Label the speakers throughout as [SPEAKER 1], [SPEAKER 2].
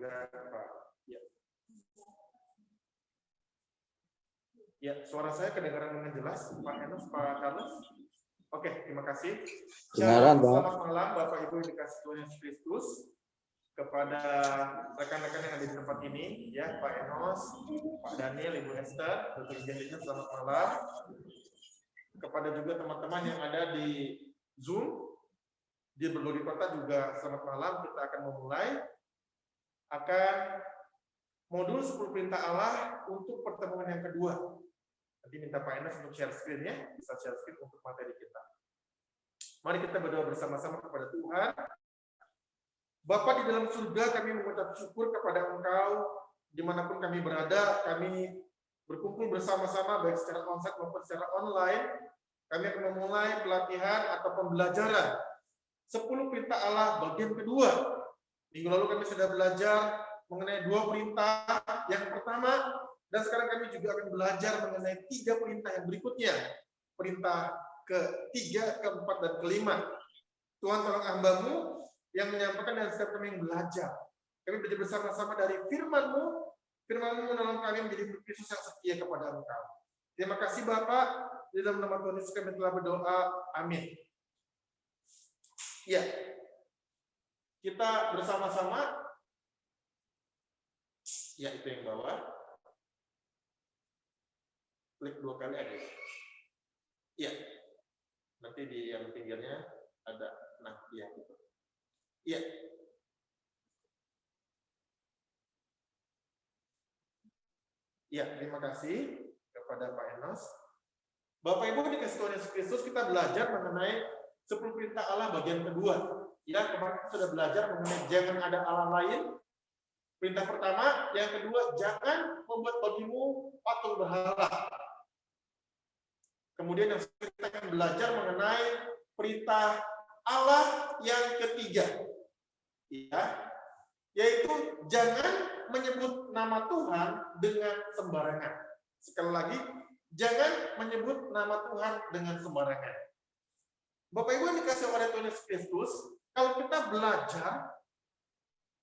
[SPEAKER 1] juga Pak. Ya. Ya, suara saya kedengaran dengan jelas, Pak Enos, Pak Carlos. Oke, terima kasih.
[SPEAKER 2] Kedengaran, Pak.
[SPEAKER 1] Selamat malam, Bapak Ibu yang dikasih Tuhan Yesus Kristus. Kepada rekan-rekan yang ada di tempat ini, ya, Pak Enos, Pak Daniel, Ibu Esther, Dr. Jenny, selamat malam. Kepada juga teman-teman yang ada di Zoom, di berbagai kota juga selamat malam. Kita akan memulai modul 10 perintah Allah untuk pertemuan yang kedua. Nanti minta Pak Enes untuk share screen-nya, bisa share screen untuk materi kita. Mari kita berdoa bersama-sama kepada Tuhan. Bapa di dalam surga, kami mengucap syukur kepada Engkau, dimanapun kami berada, kami berkumpul bersama-sama, baik secara onsite maupun secara online. Kami akan memulai pelatihan atau pembelajaran 10 perintah Allah bagian kedua. Minggu lalu kami sudah belajar mengenai 2 perintah yang pertama, dan sekarang kami juga akan belajar mengenai 3 perintah yang berikutnya. Perintah ke-3, ke-4, dan ke-5. Tuhan tolong hamba-Mu yang menyampaikan dan setiap kami yang belajar. Kami belajar bersama-sama dari firman-Mu. Firman-Mu menolong kami menjadi Kristus yang setia kepada Engkau. Terima kasih Bapak. Di dalam nama Tuhan Yesus kami telah berdoa. Amin. Ya, kita bersama-sama. Ya, itu yang bawah. Klik 2 kali aja. Iya. Nanti di yang pinggirnya ada. Nah, iya gitu. Iya. Iya, terima kasih kepada Pak Enos. Bapak Ibu dikasih Tuhan Yesus Kristus, kita belajar mengenai 10 perintah Allah bagian kedua. Ya, kemarin kita sudah belajar mengenai jangan ada Allah lain. Perintah pertama, yang kedua, jangan membuat bagimu patung berhala. Kemudian yang kita akan belajar mengenai perintah Allah yang ketiga, ya, yaitu jangan menyebut nama Tuhan dengan sembarangan. Sekali lagi, jangan menyebut nama Tuhan dengan sembarangan. Bapak Ibu yang dikasih oleh Tuhan Yesus Kristus, kalau kita belajar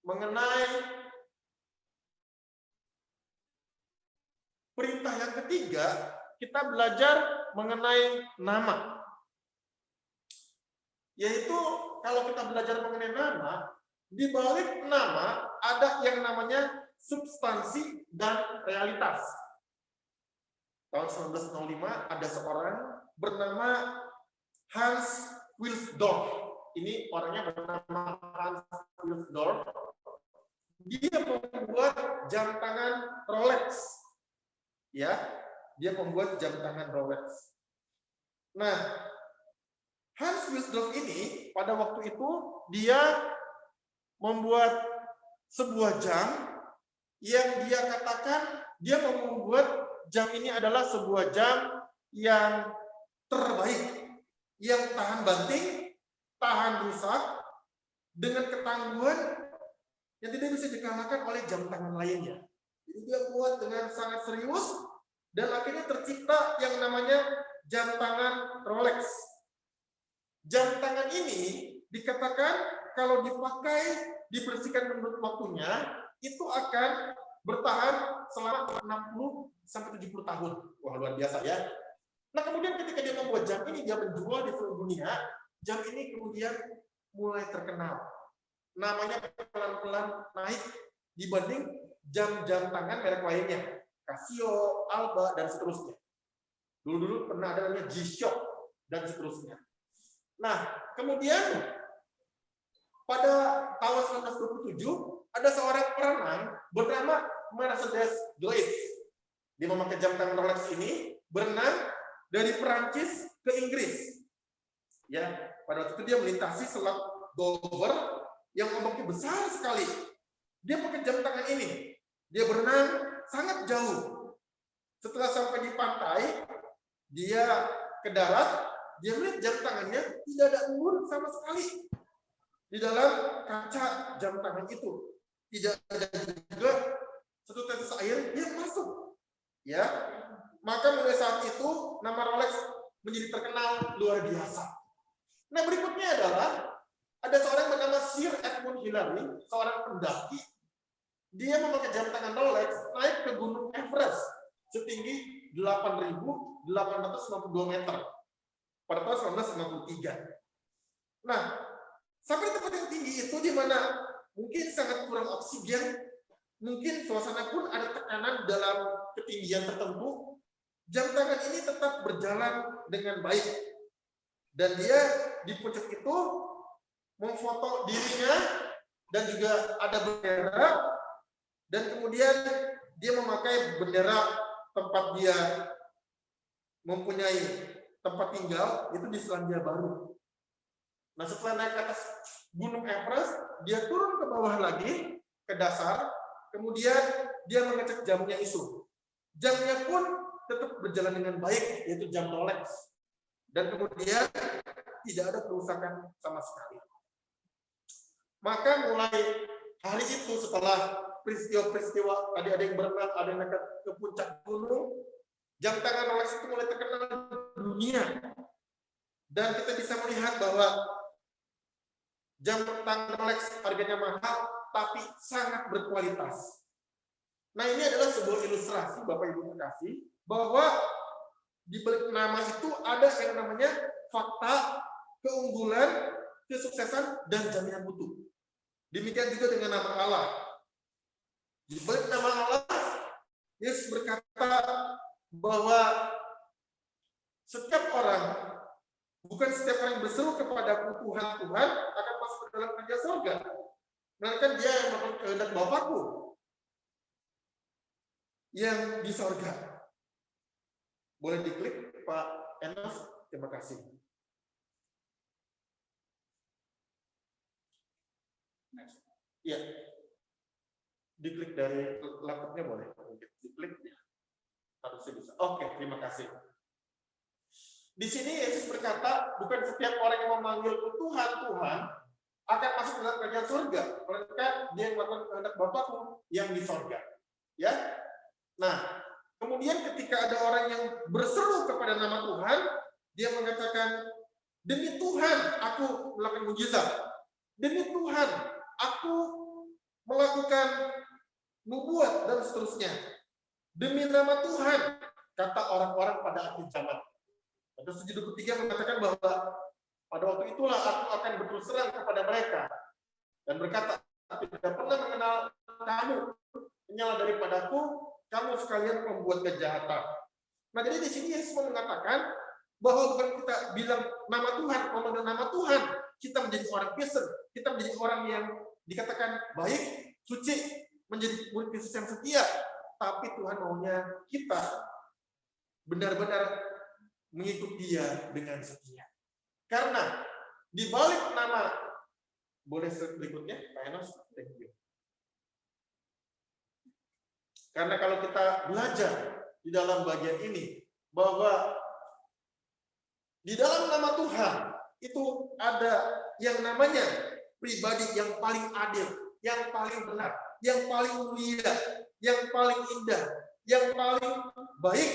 [SPEAKER 1] mengenai perintah yang ketiga, kita belajar mengenai nama. Yaitu kalau kita belajar mengenai nama, di balik nama ada yang namanya substansi dan realitas. Tahun 1905 ada seorang bernama Hans Wilsdorf. Ini orangnya bernama Hans Wilsdorf. Dia membuat jam tangan Rolex. Ya, dia membuat jam tangan Rolex. Nah, Hans Wilsdorf ini pada waktu itu dia membuat sebuah jam yang dia katakan dia membuat jam ini adalah sebuah jam yang terbaik, yang tahan banting, tahan rusak, dengan ketangguhan yang tidak bisa dikalahkan oleh jam tangan lainnya. Jadi dia buat dengan sangat serius dan akhirnya tercipta yang namanya jam tangan Rolex. Jam tangan ini dikatakan kalau dipakai, dibersihkan menurut waktunya, itu akan bertahan selama 60 sampai 70 tahun. Wah, luar biasa ya. Nah, kemudian ketika dia membuat jam ini, dia menjual di seluruh dunia, jam ini kemudian mulai terkenal. Namanya pelan-pelan naik dibanding jam-jam tangan merek lainnya. Casio, Alba, dan seterusnya. Dulu-dulu pernah ada namanya G-Shock, dan seterusnya. Nah, kemudian pada tahun 1927 ada seorang perenang bernama Mercedes Glaze. Dia memakai jam tangan Rolex ini berenang dari Perancis ke Inggris. Ya, pada waktu itu dia melintasi selat Dover yang ombaknya besar sekali. Dia pakai jam tangan ini. Dia berenang sangat jauh. Setelah sampai di pantai, dia ke darat. Dia melihat jam tangannya tidak ada embun sama sekali di dalam kaca jam tangan itu. Tidak ada juga satu tetes air yang masuk. Ya, maka mulai saat itu nama Rolex menjadi terkenal luar biasa. Nah, berikutnya adalah ada seorang bernama Sir Edmund Hillary, seorang pendaki dia memakai jam tangan Rolex naik ke Gunung Everest setinggi 8.892 meter pada tahun 1993. Nah, sampai tempat yang tinggi itu di mana mungkin sangat kurang oksigen, mungkin suasana pun ada tekanan dalam ketinggian tertentu, jam tangan ini tetap berjalan dengan baik. Dan dia di puncak itu memfoto dirinya dan juga ada bendera, dan kemudian dia memakai bendera tempat dia mempunyai tempat tinggal itu di Selandia Baru. Nah, setelah naik ke atas Gunung Everest, dia turun ke bawah lagi ke dasar, kemudian dia mengecek jamnya isu. Jamnya pun tetap berjalan dengan baik, yaitu jam Rolex. Dan kemudian tidak ada kerusakan sama sekali. Maka mulai hari itu setelah peristiwa-peristiwa tadi ada yang berenang, ada yang naik ke puncak gunung, jam tangan Rolex itu mulai terkenal di dunia. Dan kita bisa melihat bahwa jam tangan Rolex harganya mahal, tapi sangat berkualitas. Nah, ini adalah sebuah ilustrasi Bapak Ibu kasih bahwa di balik nama itu ada yang namanya fakta, keunggulan, kesuksesan, dan jaminan mutu. Demikian juga dengan nama Allah. Di balik nama Allah, Yesus berkata bahwa setiap orang, bukan setiap orang yang berseru kepada Tuhan, Tuhan akan masuk ke dalam kerajaan surga. Melainkan dia yang melakukan kehendak Bapakku yang di surga. Boleh diklik Pak Enos, terima kasih. Iya. Diklik dari laptopnya boleh. Diklik. Harusnya bisa. Oke, terima kasih. Di sini Yesus berkata, bukan setiap orang yang memanggilku Tuhan, Tuhan akan masuk ke dalam kerajaan surga. Melainkan dia yang melakukan kehendak Bapakku yang di surga. Ya. Nah, kemudian ketika ada orang yang berseru kepada nama Tuhan, dia mengatakan, demi Tuhan aku melakukan mujizat. Demi Tuhan aku melakukan nubuat dan seterusnya. Demi nama Tuhan, kata orang-orang pada akhir zaman. Pada sejudul ketiga mengatakan bahwa pada waktu itulah aku akan berterus terang kepada mereka dan berkata, tidak pernah mengenal kamu, menyala daripadaku, kamu sekalian membuat kejahatan. Nah, jadi di sini Yesus mengatakan bahwa bukan kita bilang nama Tuhan, memanggil nama Tuhan, kita menjadi orang Kristen, kita menjadi orang yang dikatakan baik, suci, menjadi murid Kristus yang setia, tapi Tuhan maunya kita benar-benar mengikuti Dia dengan setia. Karena di balik nama, boleh berikutnya, Pak Enos, thank you. Karena kalau kita belajar di dalam bagian ini bahwa di dalam nama Tuhan itu ada yang namanya pribadi yang paling adil, yang paling benar, yang paling mulia, yang paling indah, yang paling baik,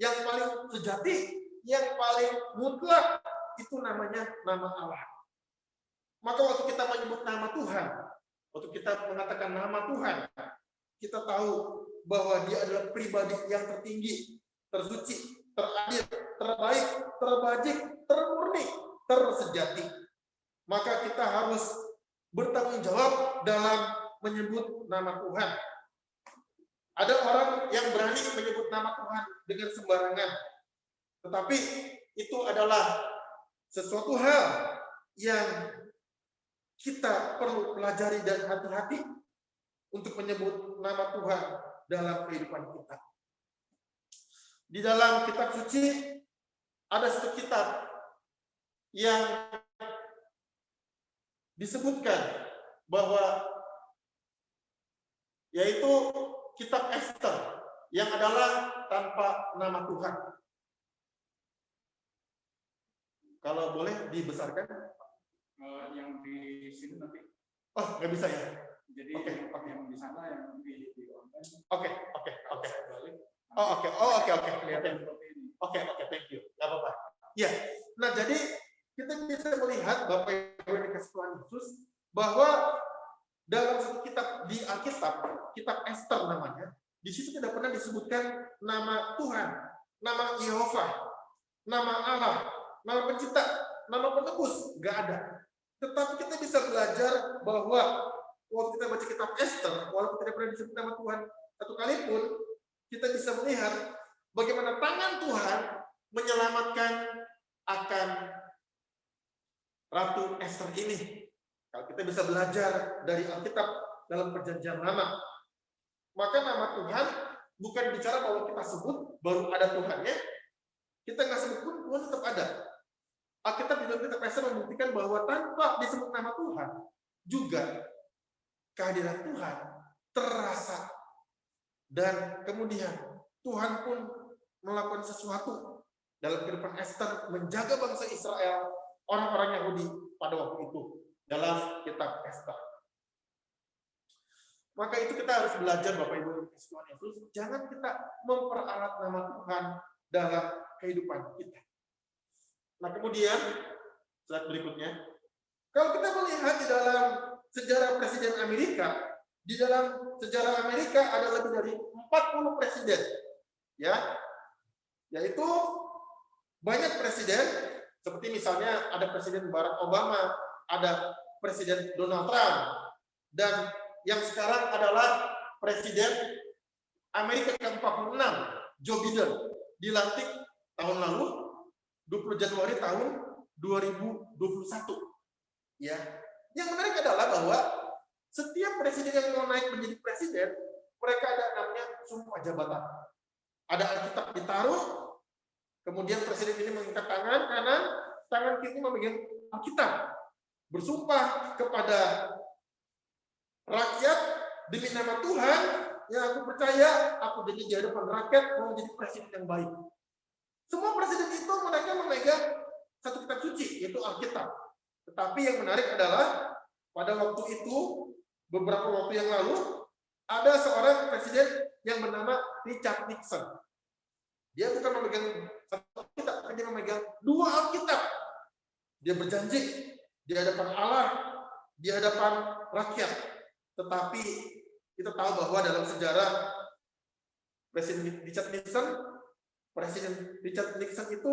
[SPEAKER 1] yang paling sejati, yang paling mutlak, itu namanya nama Allah. Maka waktu kita menyebut nama Tuhan, waktu kita mengatakan nama Tuhan, kita tahu bahwa Dia adalah pribadi yang tertinggi, tersuci, teradil, terbaik, terbajik, termurni, tersejati. Maka kita harus bertanggung jawab dalam menyebut nama Tuhan. Ada orang yang berani menyebut nama Tuhan dengan sembarangan. Tetapi itu adalah sesuatu hal yang kita perlu pelajari dan hati-hati untuk menyebut nama Tuhan dalam kehidupan kita. Di dalam kitab suci ada satu kitab yang disebutkan bahwa yaitu kitab Esther yang adalah tanpa nama Tuhan. Kalau boleh dibesarkan
[SPEAKER 2] yang di sini nanti.
[SPEAKER 1] Oh, nggak bisa ya?
[SPEAKER 2] Jadi
[SPEAKER 1] Oke.
[SPEAKER 2] yang di sana yang di online.
[SPEAKER 1] Oke. Oke, thank you. Nggak apa-apa. Ya, nah jadi kita bisa melihat Bapak Ibu yang dikasih Tuhan Yesus bahwa dalam satu kitab di Alkitab kitab Ester namanya, di situ tidak pernah disebutkan nama Tuhan, nama Yehova, nama Allah, nama pencipta, nama penebus, nggak ada. Tetapi kita bisa belajar bahwa waktu kita baca kitab Ester, walaupun tidak pernah disebut nama Tuhan satu kali pun, kita bisa melihat bagaimana tangan Tuhan menyelamatkan akan Ratu Ester ini. Kalau kita bisa belajar dari Alkitab dalam Perjanjian Lama, maka nama Tuhan bukan bicara bahwa kita sebut baru ada Tuhannya, kita nggak sebut pun Tuhan tetap ada. Alkitab di dalam kitab Ester membuktikan bahwa tanpa disebut nama Tuhan, juga kehadiran Tuhan terasa. Dan kemudian Tuhan pun melakukan sesuatu dalam kehidupan Ester, menjaga bangsa Israel, orang-orang Yahudi pada waktu itu dalam kitab Ester. Maka itu kita harus belajar, Bapak Ibu Tuhan Yesus, jangan kita memperalat nama Tuhan dalam kehidupan kita. Nah, kemudian slide berikutnya, kalau kita melihat di dalam sejarah Presiden Amerika, di dalam sejarah Amerika ada lebih dari 40 presiden, ya, yaitu banyak presiden, seperti misalnya ada Presiden Barack Obama, ada Presiden Donald Trump, dan yang sekarang adalah Presiden Amerika ke-46, Joe Biden, dilantik tahun lalu, 20 Januari tahun 2021. Ya, yang menarik adalah bahwa setiap presiden yang mau naik menjadi presiden, mereka ada namanya sumpah jabatan. Ada Alkitab ditaruh, kemudian presiden ini mengangkat tangan kanan, tangan kiri memegang Alkitab, bersumpah kepada rakyat demi nama Tuhan yang aku percaya, aku jadi di hadapan rakyat mau menjadi presiden yang baik. Semua presiden itu mereka memegang satu kitab suci, yaitu Alkitab. Tetapi yang menarik adalah pada waktu itu, beberapa waktu yang lalu, ada seorang presiden yang bernama Richard Nixon. Dia bukan memegang satu Alkitab, tapi dia memegang 2 Alkitab. Dia berjanji di hadapan Allah, di hadapan rakyat. Tetapi kita tahu bahwa dalam sejarah Presiden Richard Nixon itu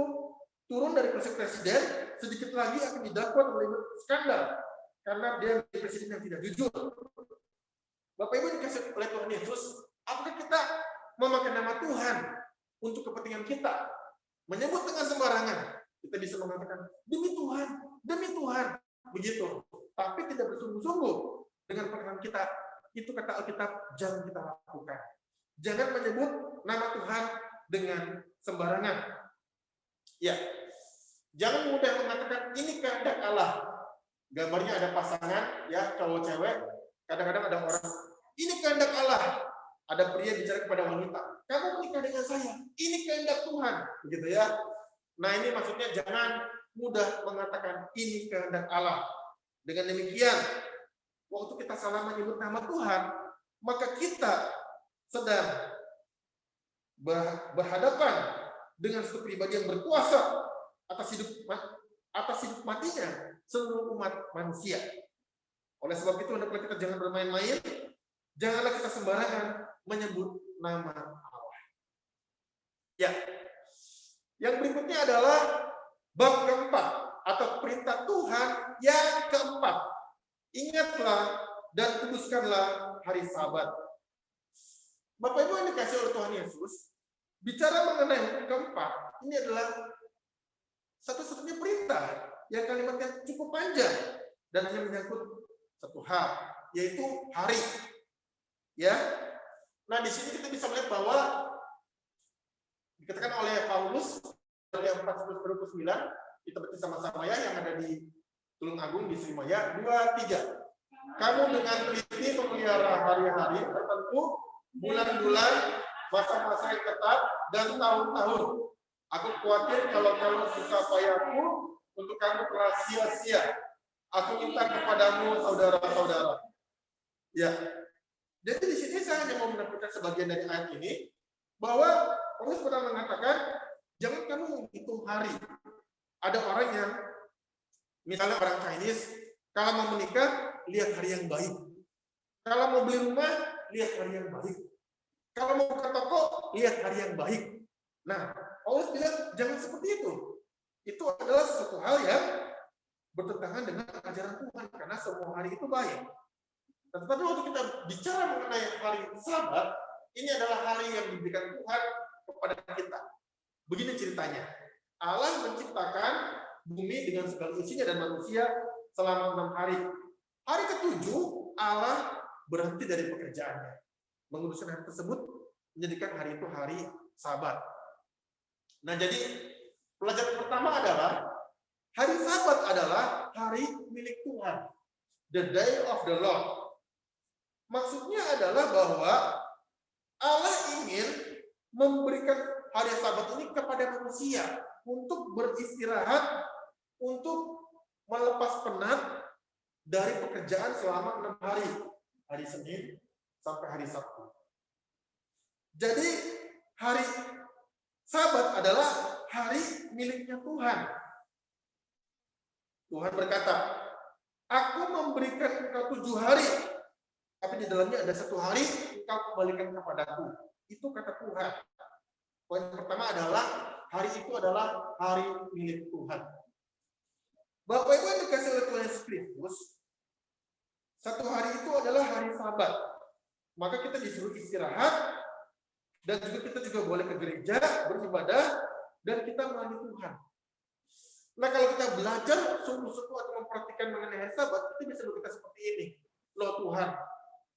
[SPEAKER 1] turun dari kursi presiden, sedikit lagi akan didakwa oleh skandal karena dia menjadi presiden yang tidak jujur. Bapak Ibu dikasih oleh Tuhan Yesus, apakah kita memakai nama Tuhan untuk kepentingan kita, menyebut dengan sembarangan? Kita bisa mengatakan demi Tuhan, begitu. Tapi tidak bersungguh-sungguh dengan perkataan kita. Itu kata Alkitab, jangan kita lakukan. Jangan menyebut nama Tuhan dengan sembarangan. Ya, jangan mudah mengatakan ini kehendak Allah. Gambarnya ada pasangan, ya, cowok cewek. Kadang-kadang ada orang, ini kehendak Allah. Ada pria bicara kepada wanita, kamu menikah dengan saya, ini kehendak Tuhan, begitu ya. Nah, ini maksudnya jangan mudah mengatakan ini kehendak Allah. Dengan demikian, waktu kita salah menyebut nama Tuhan, maka kita sedang berhadapan dengan satu pribadi yang berkuasa atas hidup matinya seluruh umat manusia. Oleh sebab itu, hendaklah kita jangan bermain-main, janganlah kita sembarangan menyebut nama Allah. Ya, yang berikutnya adalah bab keempat atau perintah Tuhan yang keempat. Ingatlah dan kuduskanlah hari Sabat. Bapak Ibu yang dikasih oleh Tuhan Yesus, bicara mengenai hukum keempat, ini adalah satu-satunya perintah yang kalimatnya cukup panjang dan hanya menyangkut satu hal, yaitu hari. Ya. Nah, di sini kita bisa melihat bahwa dikatakan oleh Paulus dari 4:29, kita baca sama-sama ya, yang ada di Tulung Agung di Srimaya 2:3. Kamu dengan teliti memelihara hari-hari tertentu, bulan-bulan, masa-masa yang ketat, dan tahun-tahun. Aku khawatir kalau kamu susah payahku untuk kamu keras sia-sia. Aku minta kepadamu, saudara-saudara. Ya. Jadi di sini saya hanya mau menampilkan sebagian dari ayat ini, bahwa Paulus pernah mengatakan, jangan kamu menghitung hari. Ada orang yang, misalnya orang Chinese, kalau mau menikah, lihat hari yang baik. Kalau mau beli rumah, lihat hari yang baik. Kalau mau ke toko, lihat hari yang baik. Nah, Paulus bilang jangan seperti itu. Itu adalah sesuatu hal yang bertentangan dengan ajaran Tuhan, karena semua hari itu baik. Tetapi waktu kita bicara mengenai hari Sabat, ini adalah hari yang diberikan Tuhan kepada kita. Begini ceritanya. Allah menciptakan bumi dengan segala isinya dan manusia selama 6 hari. Hari ke-7, Allah berhenti dari pekerjaannya. Menguduskan hari tersebut, menjadikan hari itu hari Sabat. Nah, jadi pelajaran pertama adalah hari Sabat adalah hari milik Tuhan. The day of the Lord. Maksudnya adalah bahwa Allah ingin memberikan hari Sabat ini kepada manusia untuk beristirahat, untuk melepas penat dari pekerjaan selama 6 hari. Hari Senin sampai hari Sabtu. Jadi hari Sabat adalah hari miliknya Tuhan. Tuhan berkata, aku memberikan engkau 7 hari, tapi di dalamnya ada 1 hari engkau kembalikan kepadaku. Itu kata Tuhan. Poin pertama adalah hari itu adalah hari milik Tuhan. Bapak Ibu yang dikasih oleh Tuhan Yesus Kristus, 1 hari itu adalah hari Sabat. Maka kita disuruh istirahat, dan kita juga boleh ke gereja, beribadah, dan kita melayani Tuhan. Nah, kalau kita belajar sungguh-sungguh atau memperhatikan mengenai hari Sabat, kita bisa berkata seperti ini. Loh Tuhan,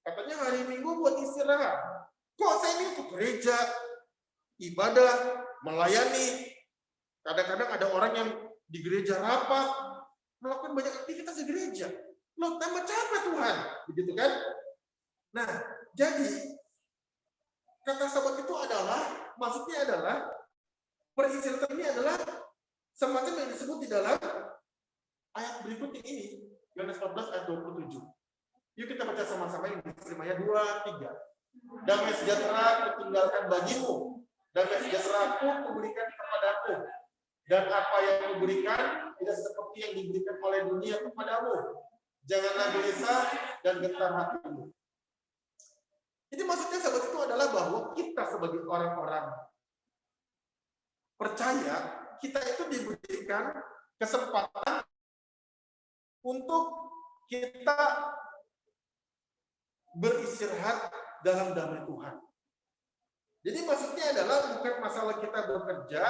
[SPEAKER 1] katanya hari Minggu buat istirahat. Kok saya ini untuk gereja, ibadah, melayani. Kadang-kadang ada orang yang di gereja rapat, melakukan banyak aktivitas di gereja. Loh, tambah capek Tuhan. Begitu kan? Nah, jadi kata Sabat itu adalah, maksudnya adalah, peristirahatan ini adalah semacam yang disebut di dalam ayat berikutnya ini, Yohanes 14 ayat 27. Yuk kita baca sama-sama yang diterimanya 2, 3. Damai sejahtera kutinggalkan bagimu, damai sejahtera kuberikan kepadamu, dan apa yang kuberikan tidak seperti yang diberikan oleh dunia kepadamu. Janganlah gelisah dan gentar hatimu. Jadi maksudnya Sabat itu adalah bahwa kita sebagai orang-orang percaya, kita itu diberikan kesempatan untuk kita beristirahat dalam damai Tuhan. Jadi maksudnya adalah bukan masalah kita bekerja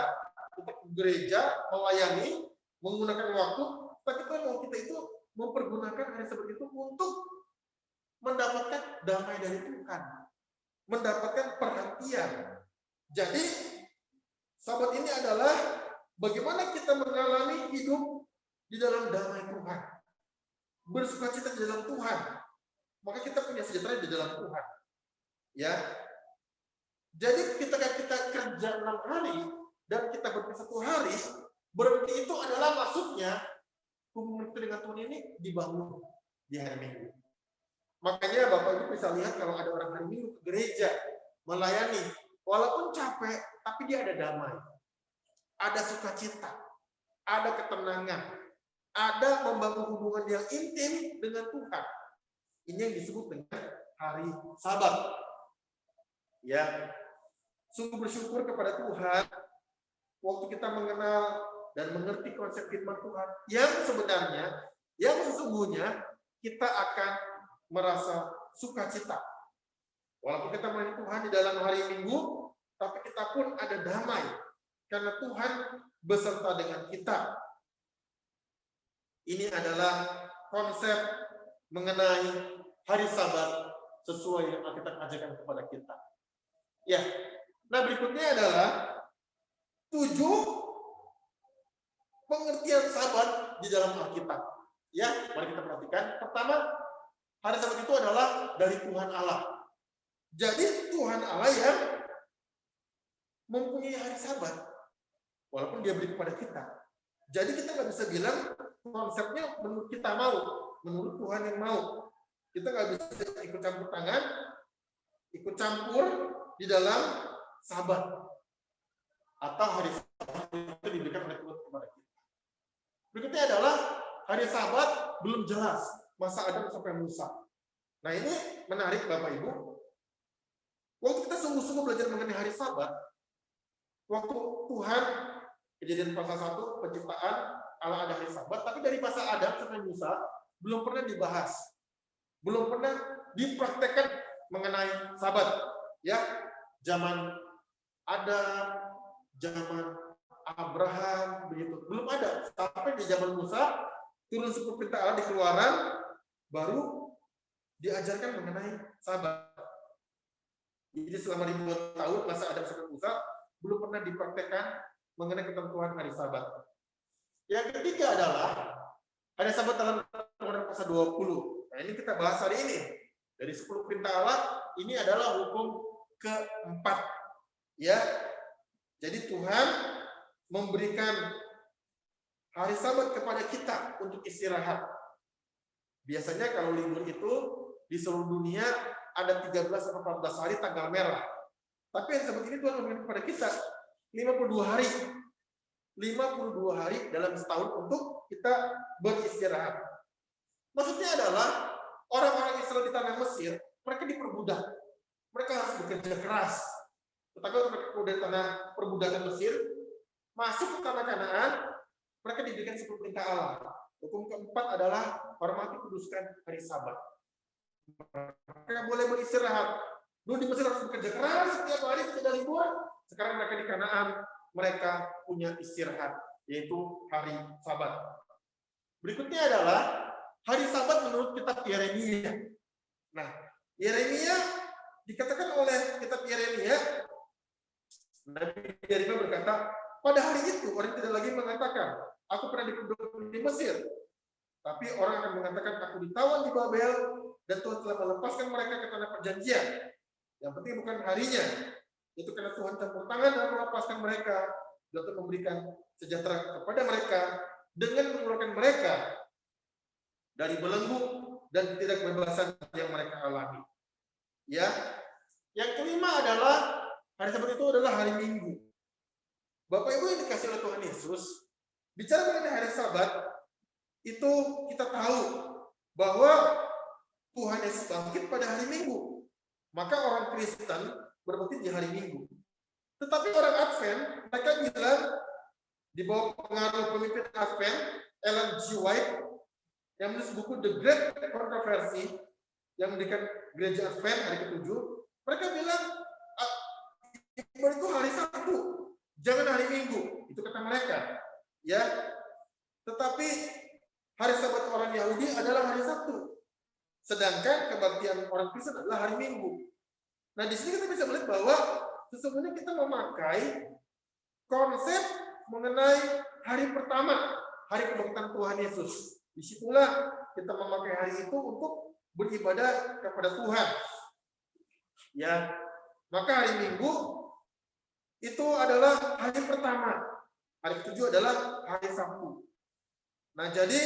[SPEAKER 1] untuk gereja, melayani, menggunakan waktu, tapi kita itu mempergunakan hari Sabat itu untuk mendapatkan damai dari Tuhan, mendapatkan perhatian. Jadi Sabat ini adalah bagaimana kita mengalami hidup di dalam damai Tuhan, bersukacita di dalam Tuhan. Maka kita punya sejahtera di dalam Tuhan. Ya. Jadi ketika kita kerja 6 hari dan kita berhenti 1 hari, berarti itu adalah maksudnya hubungan kita dengan Tuhan ini dibangun di hari Minggu. Makanya Bapak Ibu bisa lihat kalau ada orang hari Minggu ke gereja melayani, walaupun capek, tapi dia ada damai, ada sukacita, ada ketenangan, ada membangun hubungan yang intim dengan Tuhan. Ini yang disebut dengan hari Sabat. Ya, sungguh bersyukur kepada Tuhan waktu kita mengenal dan mengerti konsep firman Tuhan yang sebenarnya, yang sesungguhnya kita akan merasa sukacita. Walaupun kita melayani Tuhan di dalam hari Minggu, tapi kita pun ada damai karena Tuhan beserta dengan kita. Ini adalah konsep mengenai hari Sabat sesuai yang Alkitab ajarkan kepada kita. Ya, nah berikutnya adalah 7 pengertian Sabat di dalam Alkitab. Ya, mari kita perhatikan. Pertama, hari Sabat itu adalah dari Tuhan Allah. Jadi Tuhan Allah yang mempunyai hari Sabat, walaupun Dia beri kepada kita. Jadi kita nggak bisa bilang konsepnya menurut kita mau, menurut Tuhan yang mau. Kita nggak bisa ikut campur tangan, ikut campur di dalam Sabat atau hari Sabat itu diberikan oleh Tuhan kepada kita. Berikutnya adalah hari Sabat belum jelas masa Adam sampai Musa. Nah ini menarik Bapak Ibu. Waktu kita sungguh-sungguh belajar mengenai hari Sabat, waktu Tuhan, Kejadian pasal 1 penciptaan, Allah ada hari Sabat, tapi dari masa Adam sampai Musa belum pernah dibahas, belum pernah dipraktekkan mengenai Sabat. Ya, zaman Adam, zaman Abraham, begitu belum ada. Sampai di zaman Musa turun 10 perintah Allah di Keluaran, baru diajarkan mengenai Sabat. Jadi selama ribuan tahun masa Adam sampai Musa belum pernah dipraktekkan mengenai ketentuan hari Sabat. Yang ketiga adalah hari Sabat dalam Keluaran pasal 20. Nah, ini kita bahas hari ini. Dari 10 perintah Allah, ini adalah hukum keempat. Ya. Jadi Tuhan memberikan hari Sabat kepada kita untuk istirahat. Biasanya kalau libur itu di seluruh dunia ada 13 atau 14 hari tanggal merah. Tapi yang seperti ini Tuhan memberikan kepada kita 52 hari. 52 hari dalam setahun untuk kita beristirahat. Maksudnya adalah orang-orang Israel di tanah Mesir, mereka diperbudak. Mereka harus bekerja keras. Tetapi mereka dari tanah perbudakan Mesir masuk ke tanah Kanaan, mereka diberikan 10 perintah Allah. Hukum keempat adalah hormati kuduskan hari Sabat. Mereka boleh beristirahat. Dulu di Mesir harus bekerja keras setiap hari, tidak libur. Sekarang mereka di Kanaan, mereka punya istirahat, yaitu hari Sabat. Berikutnya adalah hari Sabat menurut kitab Yeremia. Nah, Yeremia dikatakan oleh kitab Yeremia, Nabi Yeremia berkata, pada hari itu orang tidak lagi mengatakan, aku pernah diperduk di Mesir. Tapi orang akan mengatakan, aku ditawan di Babel, dan Tuhan telah melepaskan mereka ke tanah perjanjian. Yang penting bukan harinya. Itu karena Tuhan campur tangan dan melepaskan mereka, dan Tuhan memberikan sejahtera kepada mereka, dengan mengeluarkan mereka dari belenggu dan tidak kebebasan yang mereka alami. Ya, yang kelima adalah hari Sabat itu adalah hari Minggu. Bapak Ibu yang dikasih oleh Tuhan Yesus, bicara mengenai hari Sabat, itu kita tahu bahwa Tuhan Yesus bangkit pada hari Minggu. Maka orang Kristen berbakti di hari Minggu. Tetapi orang Advent, mereka bilang di bawah pengaruh pemimpin Advent, Ellen G. White, yang menulis buku The Great Controversy, yang mendirikan gereja Advent hari ke-7, mereka bilang itu hari Sabtu, jangan hari Minggu. Itu kata mereka. Ya, tetapi hari Sabat orang Yahudi adalah hari Sabtu. Sedangkan kebaktian orang Kristen adalah hari Minggu. Nah, di sini kita bisa melihat bahwa sesungguhnya kita memakai konsep mengenai hari pertama, hari kebangkitan Tuhan Yesus. Disitulah kita memakai hari itu untuk beribadah kepada Tuhan. Ya, maka hari Minggu itu adalah hari pertama. Hari ke-7 adalah hari Sabtu. Nah, jadi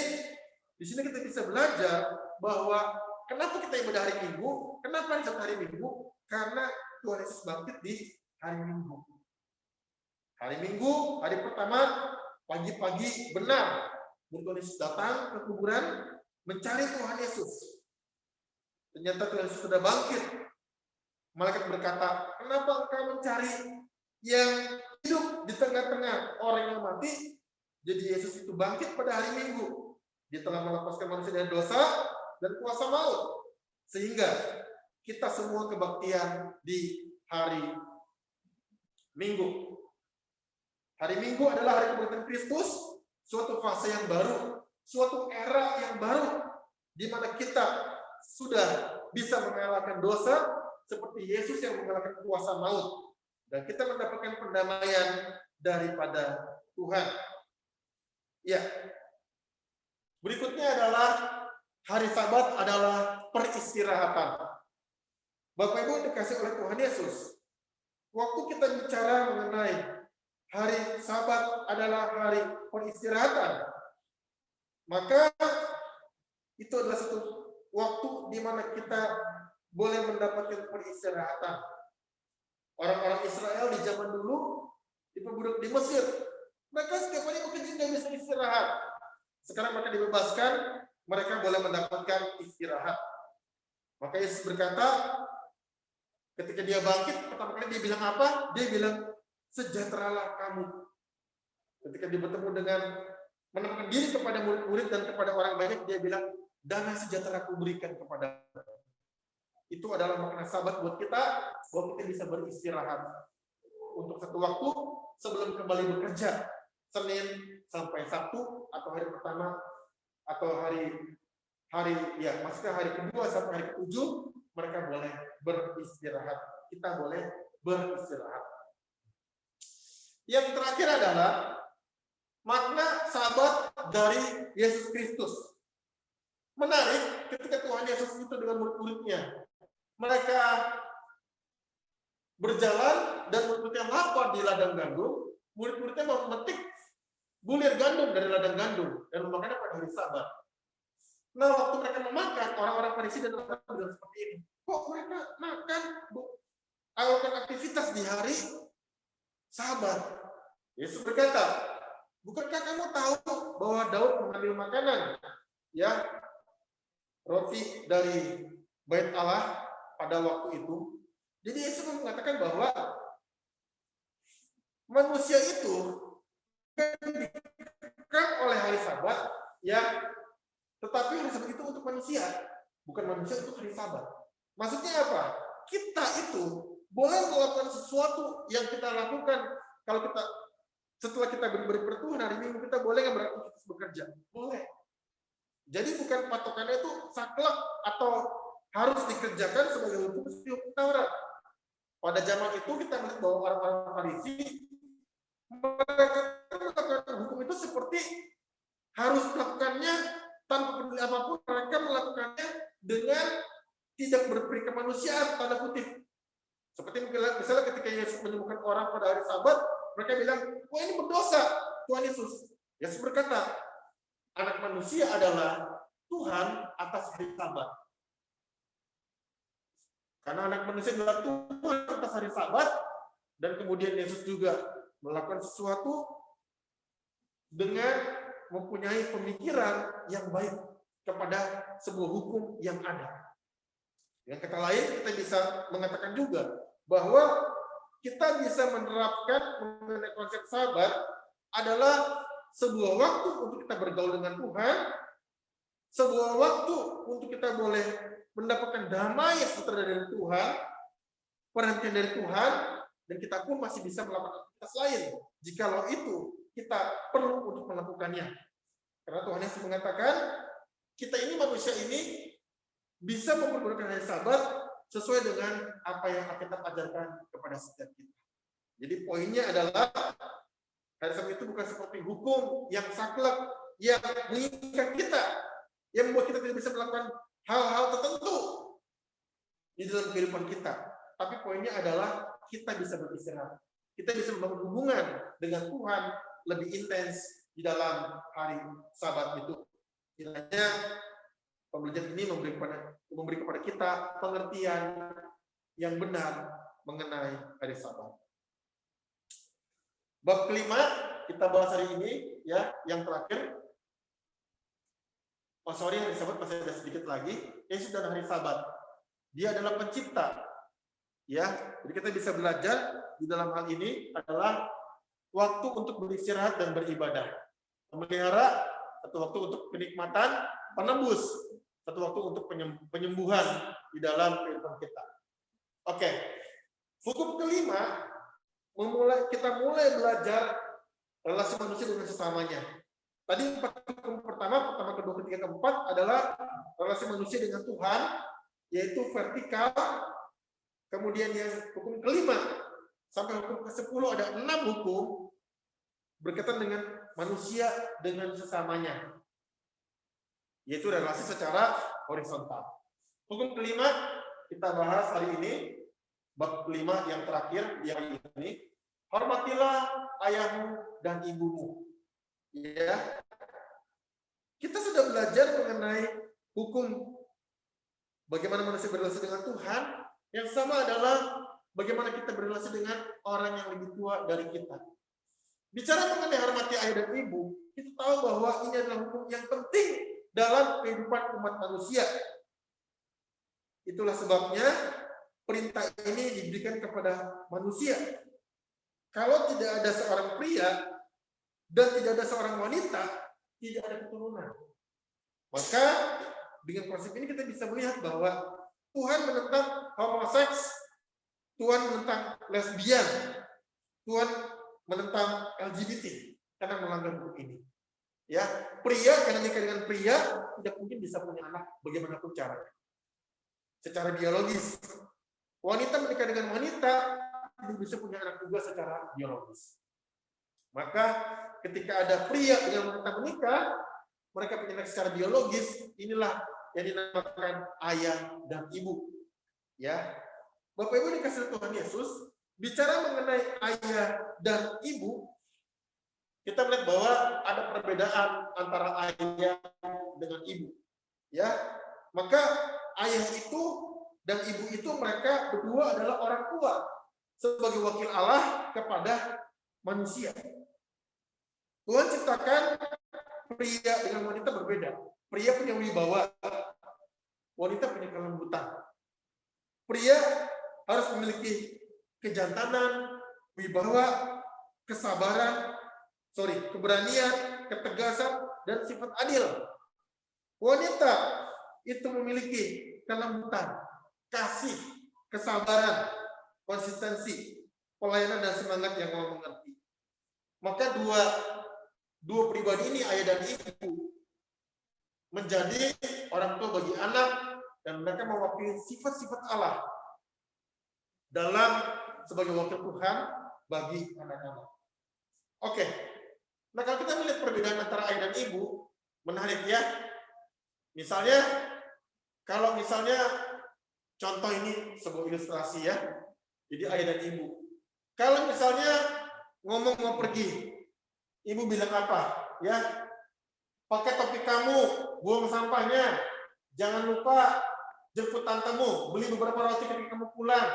[SPEAKER 1] di sini kita bisa belajar bahwa kenapa kita ibadah hari Minggu? Kenapa hari Minggu? Karena Tuhan Yesus bangkit di hari Minggu. Hari Minggu, hari pertama, pagi-pagi benar. Tuhan Yesus datang ke kuburan mencari Tuhan Yesus. Ternyata Tuhan Yesus sudah bangkit. Malaikat berkata, kenapa engkau mencari yang hidup di tengah-tengah orang yang mati? Jadi Yesus itu bangkit pada hari Minggu. Dia telah melepaskan manusia dari dosa dan kuasa maut. Sehingga kita semua kebaktian di hari Minggu. Hari Minggu adalah hari kebangkitan Kristus, suatu fase yang baru, suatu era yang baru, di mana kita sudah bisa mengalahkan dosa, seperti Yesus yang mengalahkan kuasa maut. Dan kita mendapatkan pendamaian daripada Tuhan. Ya. Berikutnya adalah hari Sabat adalah peristirahatan. Bapak Ibu yang dikasih oleh Tuhan Yesus, waktu kita bicara mengenai hari Sabat adalah hari peristirahatan, maka itu adalah satu waktu di mana kita boleh mendapatkan peristirahatan. Orang-orang Israel di zaman dulu diperbudak di Mesir, mereka setiap hari bekerja nggak bisa istirahat. Sekarang mereka dibebaskan, mereka boleh mendapatkan istirahat. Maka Yesus berkata, Ketika dia bangkit, pertama kali dia bilang apa? Dia bilang, sejahteralah kamu. Ketika dia bertemu dengan menemukan diri kepada murid-murid dan kepada orang banyak, dia bilang, damai sejahtera aku berikan kepada. Itu adalah makna Sabat buat kita, bahwa kita bisa beristirahat untuk satu waktu sebelum kembali bekerja, Senin sampai Sabtu atau hari pertama atau maksudnya hari kedua sampai hari ketujuh, mereka boleh beristirahat. Kita boleh beristirahat. Yang terakhir adalah makna Sabat dari Yesus Kristus. Menarik ketika Tuhan Yesus itu dengan murid-muridnya, mereka berjalan dan murid-muridnya lapar di ladang gandum, murid-muridnya mau memetik bulir gandum dari ladang gandum dan memakannya pada hari Sabat. Nah, waktu mereka memakan, orang-orang Farisi dan orang bilang seperti ini, kok mereka makan, melakukan aktivitas di hari Sabat? Yesus berkata, bukankah kamu tahu bahwa Daud mengambil makanan, ya, roti dari Bait Allah pada waktu itu? Jadi Yesus mengatakan bahwa manusia itu bukan oleh hari Sabat, ya, tetapi hari Sabat itu untuk manusia, bukan manusia untuk hari Sabat. Maksudnya apa? Kita itu boleh melakukan sesuatu yang kita lakukan kalau kita setelah kita beribadah Tuhan hari Minggu, kita boleh nggak beraktivitas bekerja? Boleh. Jadi bukan patokannya itu saklek atau harus dikerjakan sebagai hukum Taurat. Pada zaman itu kita melihat bahwa orang-orang Farisi mereka melakukan hukum itu seperti harus melakukannya tanpa peduli apapun. Mereka melakukannya dengan tidak berperi kemanusiaan, tanda kutip. Seperti misalnya ketika Yesus menyembuhkan orang pada hari Sabat, mereka bilang, wah ini berdosa, Tuhan Yesus. Yesus berkata, anak manusia adalah Tuhan atas hari Sabat. Karena anak manusia adalah Tuhan atas hari Sabat, dan kemudian Yesus juga melakukan sesuatu dengan mempunyai pemikiran yang baik kepada sebuah hukum yang ada. Dengan kata lain, kita bisa mengatakan juga bahwa kita bisa menerapkan mengenai konsep Sabat adalah sebuah waktu untuk kita bergaul dengan Tuhan, sebuah waktu untuk kita boleh mendapatkan damai sejahtera dari Tuhan, perhentian dari Tuhan, dan kita pun masih bisa melakukan aktivitas lain jikalau itu kita perlu untuk melakukannya. Karena Tuhan Yesus mengatakan, kita ini manusia ini bisa mempergunakan hari Sabat sesuai dengan apa yang Alkitab ajarkan kepada setiap kita. Jadi poinnya adalah hari Sabat itu bukan seperti hukum yang saklek yang mengikat kita, yang membuat kita tidak bisa melakukan hal-hal tertentu di dalam kehidupan kita. Tapi poinnya adalah kita bisa beristirahat. Kita bisa membangun hubungan dengan Tuhan lebih intens di dalam hari Sabat itu. Kiranya pembelajaran ini memberi kepada kita pengertian yang benar mengenai hari Sabat. Bab kelima kita bahas hari ini, ya, yang terakhir. Hari Sabat masih ada sedikit lagi. Yesus dan hari Sabat, Dia adalah pencipta, ya. Jadi kita bisa belajar di dalam hal ini adalah waktu untuk beristirahat dan beribadah, memelihara, satu waktu untuk kenikmatan, penebus, satu waktu untuk penyembuhan di dalam kehidupan kita. Oke, hukum kelima, kita mulai belajar relasi manusia dengan sesamanya. Tadi hukum pertama, kedua, ketiga, keempat adalah relasi manusia dengan Tuhan, yaitu vertikal. Kemudian yang hukum kelima sampai hukum ke-10 ada 6 hukum berkaitan dengan manusia dengan sesamanya, yaitu relasi secara horizontal. Hukum kelima kita bahas hari ini, bab kelima yang terakhir di hari ini. Hormatilah ayahmu dan ibumu. Ya, kita sudah belajar mengenai hukum bagaimana manusia berrelasi dengan Tuhan. Yang sama adalah bagaimana kita berrelasi dengan orang yang lebih tua dari kita. Bicara mengenai hormati ayah dan ibu, kita tahu bahwa ini adalah hukum yang penting dalam kehidupan umat manusia. Itulah sebabnya perintah ini diberikan kepada manusia. Kalau tidak ada seorang pria dan tidak ada seorang wanita, tidak ada keturunan. Maka dengan konsep ini kita bisa melihat bahwa Tuhan menentang homoseks, Tuhan menentang lesbian, Tuhan menentang LGBT karena melanggar hukum ini. Ya, pria yang menikah dengan pria tidak mungkin bisa punya anak bagaimanapun caranya. Secara biologis. Wanita menikah dengan wanita tidak bisa punya anak juga secara biologis. Maka ketika ada pria dengan wanita menikah, mereka punya anak secara biologis, inilah yang dinamakan ayah dan ibu. Ya, Bapak Ibu dikasih Tuhan Yesus, bicara mengenai ayah dan ibu, kita melihat bahwa ada perbedaan antara ayah dengan ibu. Ya, maka ayah itu dan ibu itu mereka berdua adalah orang tua sebagai wakil Allah kepada manusia. Tuhan ciptakan pria dengan wanita berbeda. Pria punya wibawa, wanita punya kelembutan. Pria harus memiliki kejantanan, wibawa, keberanian, ketegasan, dan sifat adil. Wanita itu memiliki kelembutan, kasih, kesabaran, konsistensi, pelayanan, dan semangat yang mau mengerti. Maka dua pribadi ini, ayah dan ibu, menjadi orang tua bagi anak, dan mereka mewakili sifat-sifat Allah dalam sebagai wakil Tuhan bagi anak-anak. Oke, nah kalau kita melihat perbedaan antara ayah dan ibu, menarik ya. Misalnya, kalau misalnya contoh ini sebuah ilustrasi ya, jadi ayah dan ibu. Kalau misalnya ngomong mau pergi, ibu bilang apa? Ya, pakai topi kamu, buang sampahnya, jangan lupa jemput tantemu, beli beberapa roti ketika kamu pulang,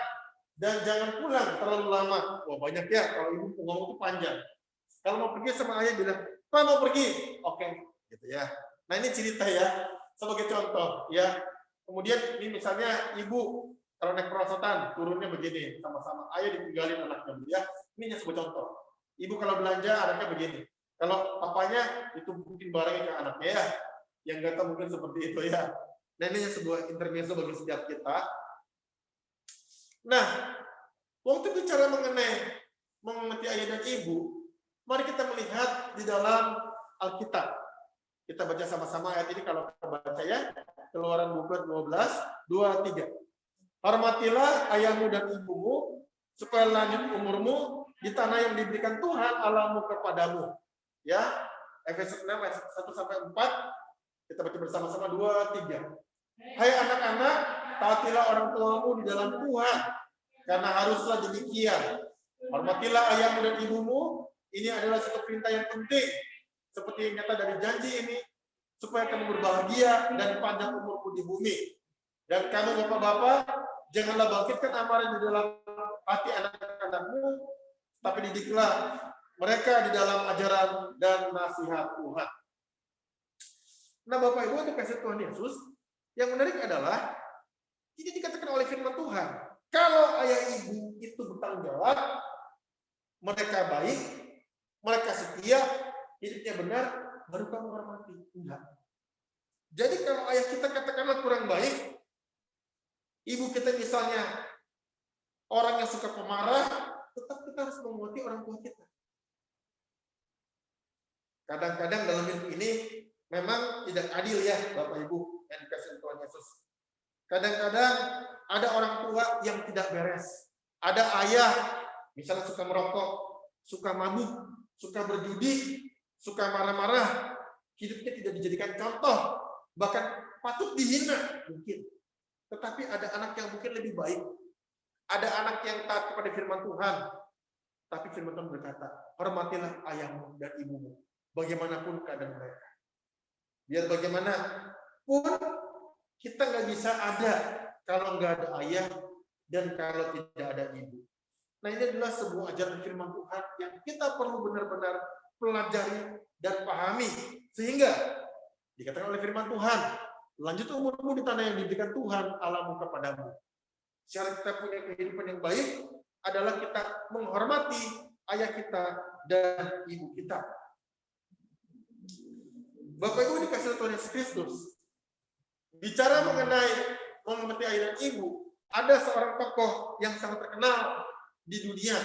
[SPEAKER 1] dan jangan pulang terlalu lama. Wah banyak ya, kalau ibu ngomong itu panjang. Kalau mau pergi sama ayah bilang, Pak mau pergi, oke, gitu ya. Nah ini cerita ya, sebagai contoh ya. Kemudian ini misalnya ibu kalau naik perosotan turunnya begini sama-sama, ayah ditinggalin anaknya ya. Ini hanya sebuah contoh. Ibu kalau belanja anaknya begini. Kalau papanya itu mungkin barangnya ke anaknya ya, yang nggak tahu mungkin seperti itu ya. Nah ini sebuah intermezzo bagi setiap kita. Nah, waktu bicara mengerti ayah dan ibu, mari kita melihat di dalam Alkitab. Kita baca sama-sama ayat ini kalau kita baca ya. Keluaran 12, 2, 3. Hormatilah ayahmu dan ibumu, supaya lanjut umurmu di tanah yang diberikan Tuhan Allahmu kepadamu. Ya, Efesus 6 ayat 1-4. Kita baca bersama-sama 2, 3. Hai anak-anak, taatilah orang tuamu di dalam Tuhan, karena haruslah demikian. Hormatilah ayahmu dan ibumu. Ini adalah satu perintah yang penting, seperti yang nyata dari janji ini, supaya kamu berbahagia dan panjang umurmu di bumi. Dan kamu bapak-bapak, janganlah bangkitkan amarah di dalam hati anak-anakmu, tapi didiklah mereka di dalam ajaran dan nasihat Tuhan. Nah, Bapak Ibu, untuk kasih Tuhan Yesus, yang menarik adalah ini dikatakan oleh firman Tuhan. Kalau ayah ibu itu bertanggung jawab, mereka baik, mereka setia, hidupnya benar, baru kamu hormati. Enggak. Jadi kalau ayah kita katakanlah kurang baik, ibu kita misalnya orang yang suka pemarah, tetap kita harus menguati orang tua kita. Kadang-kadang dalam hidup ini memang tidak adil ya Bapak Ibu yang dikasih Tuhan Yesus. Kadang-kadang ada orang tua yang tidak beres. Ada ayah misalnya suka merokok, suka mabuk, suka berjudi, suka marah-marah, hidupnya tidak dijadikan contoh, bahkan patut dihina mungkin. Tetapi ada anak yang mungkin lebih baik. Ada anak yang taat kepada firman Tuhan. Tapi firman Tuhan berkata, hormatilah ayahmu dan ibumu, bagaimanapun keadaan mereka. Biar bagaimanapun, kita nggak bisa ada kalau nggak ada ayah dan kalau tidak ada ibu. Nah ini adalah sebuah ajaran firman Tuhan yang kita perlu benar-benar pelajari dan pahami. Sehingga dikatakan oleh firman Tuhan, lanjut umurmu di tanah yang diberikan Tuhan Allahmu kepadamu. syarat kita punya kehidupan yang baik adalah kita menghormati ayah kita dan ibu kita. Bapak Ibu dikasih Tuhan Yesus Kristus. Bicara mengenai menghormati ayah dan ibu, ada seorang tokoh yang sangat terkenal di dunia,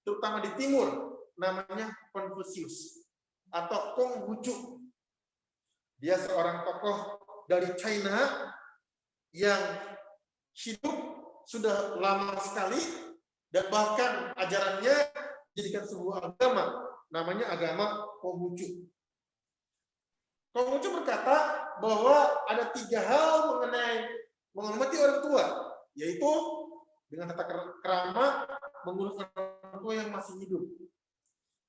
[SPEAKER 1] terutama di timur, namanya Konfusius atau Konghucu. Dia seorang tokoh dari China yang hidup sudah lama sekali dan bahkan ajarannya dijadikan sebuah agama, namanya agama Konghucu. Konghucu berkata bahwa ada 3 hal mengenai menghormati orang tua, yaitu dengan tata krama mengurus orang tua yang masih hidup.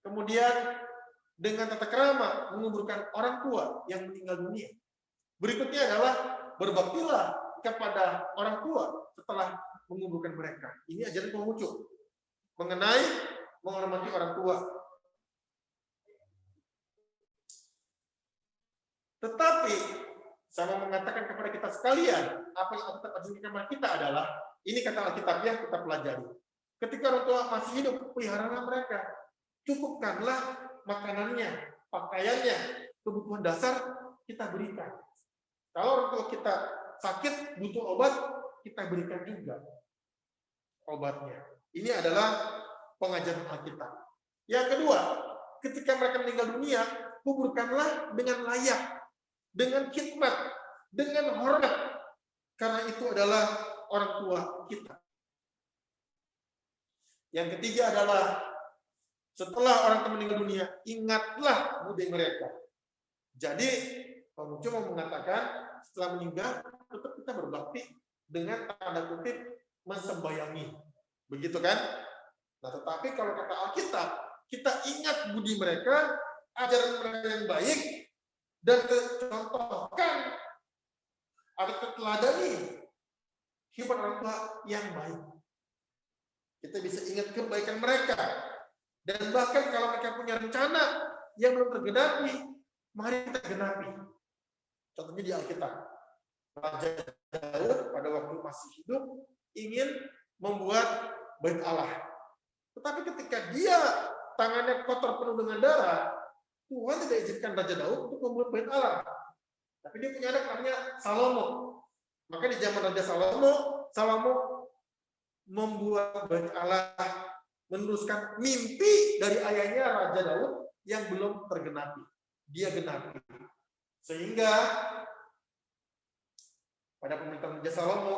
[SPEAKER 1] Kemudian dengan tata krama menguburkan orang tua yang meninggal dunia. Berikutnya adalah berbaktilah kepada orang tua setelah menguburkan mereka. Ini ajaran Konghucu mengenai menghormati orang tua. Tetapi sama mengatakan kepada kita sekalian, apa yang Alkitab ajarkan kepada kita adalah, ini kata Alkitab yang kita pelajari. Ketika orang tua masih hidup, peliharalah mereka. Cukupkanlah makanannya, pakaiannya, kebutuhan dasar kita berikan. Kalau orang tua kita sakit, butuh obat, kita berikan juga obatnya. Ini adalah pengajaran Alkitab. Yang kedua, ketika mereka meninggal dunia, kuburkanlah dengan layak, dengan khidmat, dengan hormat, karena itu adalah orang tua kita. Yang ketiga adalah setelah orang tua meninggal dunia, ingatlah budi mereka. Jadi, Konghucu mau mengatakan setelah meninggal tetap kita berbakti dengan tanda kutip mensembayangi. Begitu kan? Nah, tetapi kalau kata Alkitab, kita ingat budi mereka, ajaran mereka yang baik, dan contohkan atau teladani hidup orang tua yang baik. Kita bisa ingat kebaikan mereka. Dan bahkan kalau mereka punya rencana yang belum tergenapi, mari kita genapi. Contohnya di Alkitab. Raja Daud pada waktu masih hidup ingin membuat bait Allah. Tetapi ketika dia tangannya kotor penuh dengan darah, Tuhan tidak izinkan Raja Daud untuk membuat bait Allah. Tapi dia punya anak namanya Salomo. Maka di zaman Raja Salomo membuat bait Allah, meneruskan mimpi dari ayahnya Raja Daud yang belum tergenapi. Dia genapi. Sehingga pada pemerintahan Raja Salomo,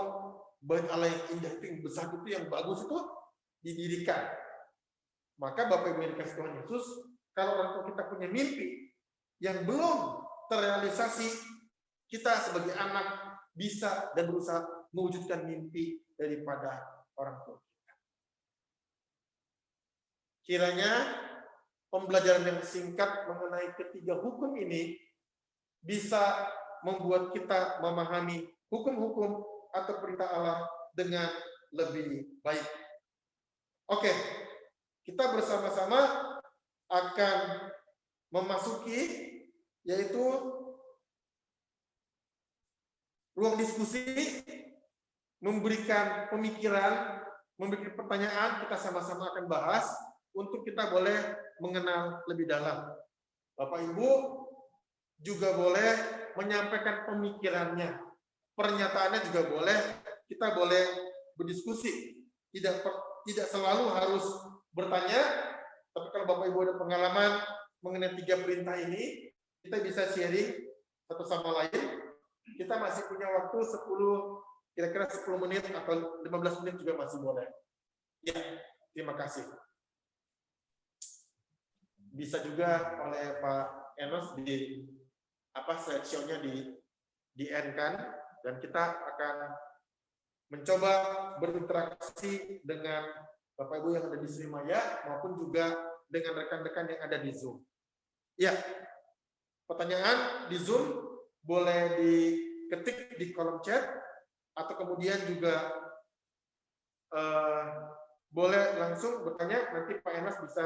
[SPEAKER 1] bait Allah yang indah itu, yang besar itu, yang bagus itu didirikan. Maka Bapak Ibu yang dikasih Tuhan Yesus, kalau orang tua kita punya mimpi yang belum terrealisasi, kita sebagai anak bisa dan berusaha mewujudkan mimpi daripada orang tua kita. Kiranya pembelajaran yang singkat mengenai ketiga hukum ini bisa membuat kita memahami hukum-hukum atau perintah Allah dengan lebih baik. Oke, kita bersama-sama akan memasuki yaitu ruang diskusi, memberikan pemikiran, memberikan pertanyaan, kita sama-sama akan bahas untuk kita boleh mengenal lebih dalam. Bapak Ibu juga boleh menyampaikan pemikirannya, pernyataannya juga boleh, kita boleh berdiskusi, tidak selalu harus bertanya, tapi kalau Bapak Ibu ada pengalaman mengenai 3 perintah ini, kita bisa sharing satu sama lain. Kita masih punya waktu kira-kira 10 menit atau 15 menit juga masih boleh. Ya, terima kasih. Bisa juga oleh Pak Enos di slideshow-nya di end kan, dan kita akan mencoba berinteraksi dengan Bapak Ibu yang ada di Srimaya maupun juga dengan rekan-rekan yang ada di Zoom. Ya, pertanyaan di Zoom boleh diketik di kolom chat atau kemudian juga boleh langsung bertanya, nanti Pak Enos bisa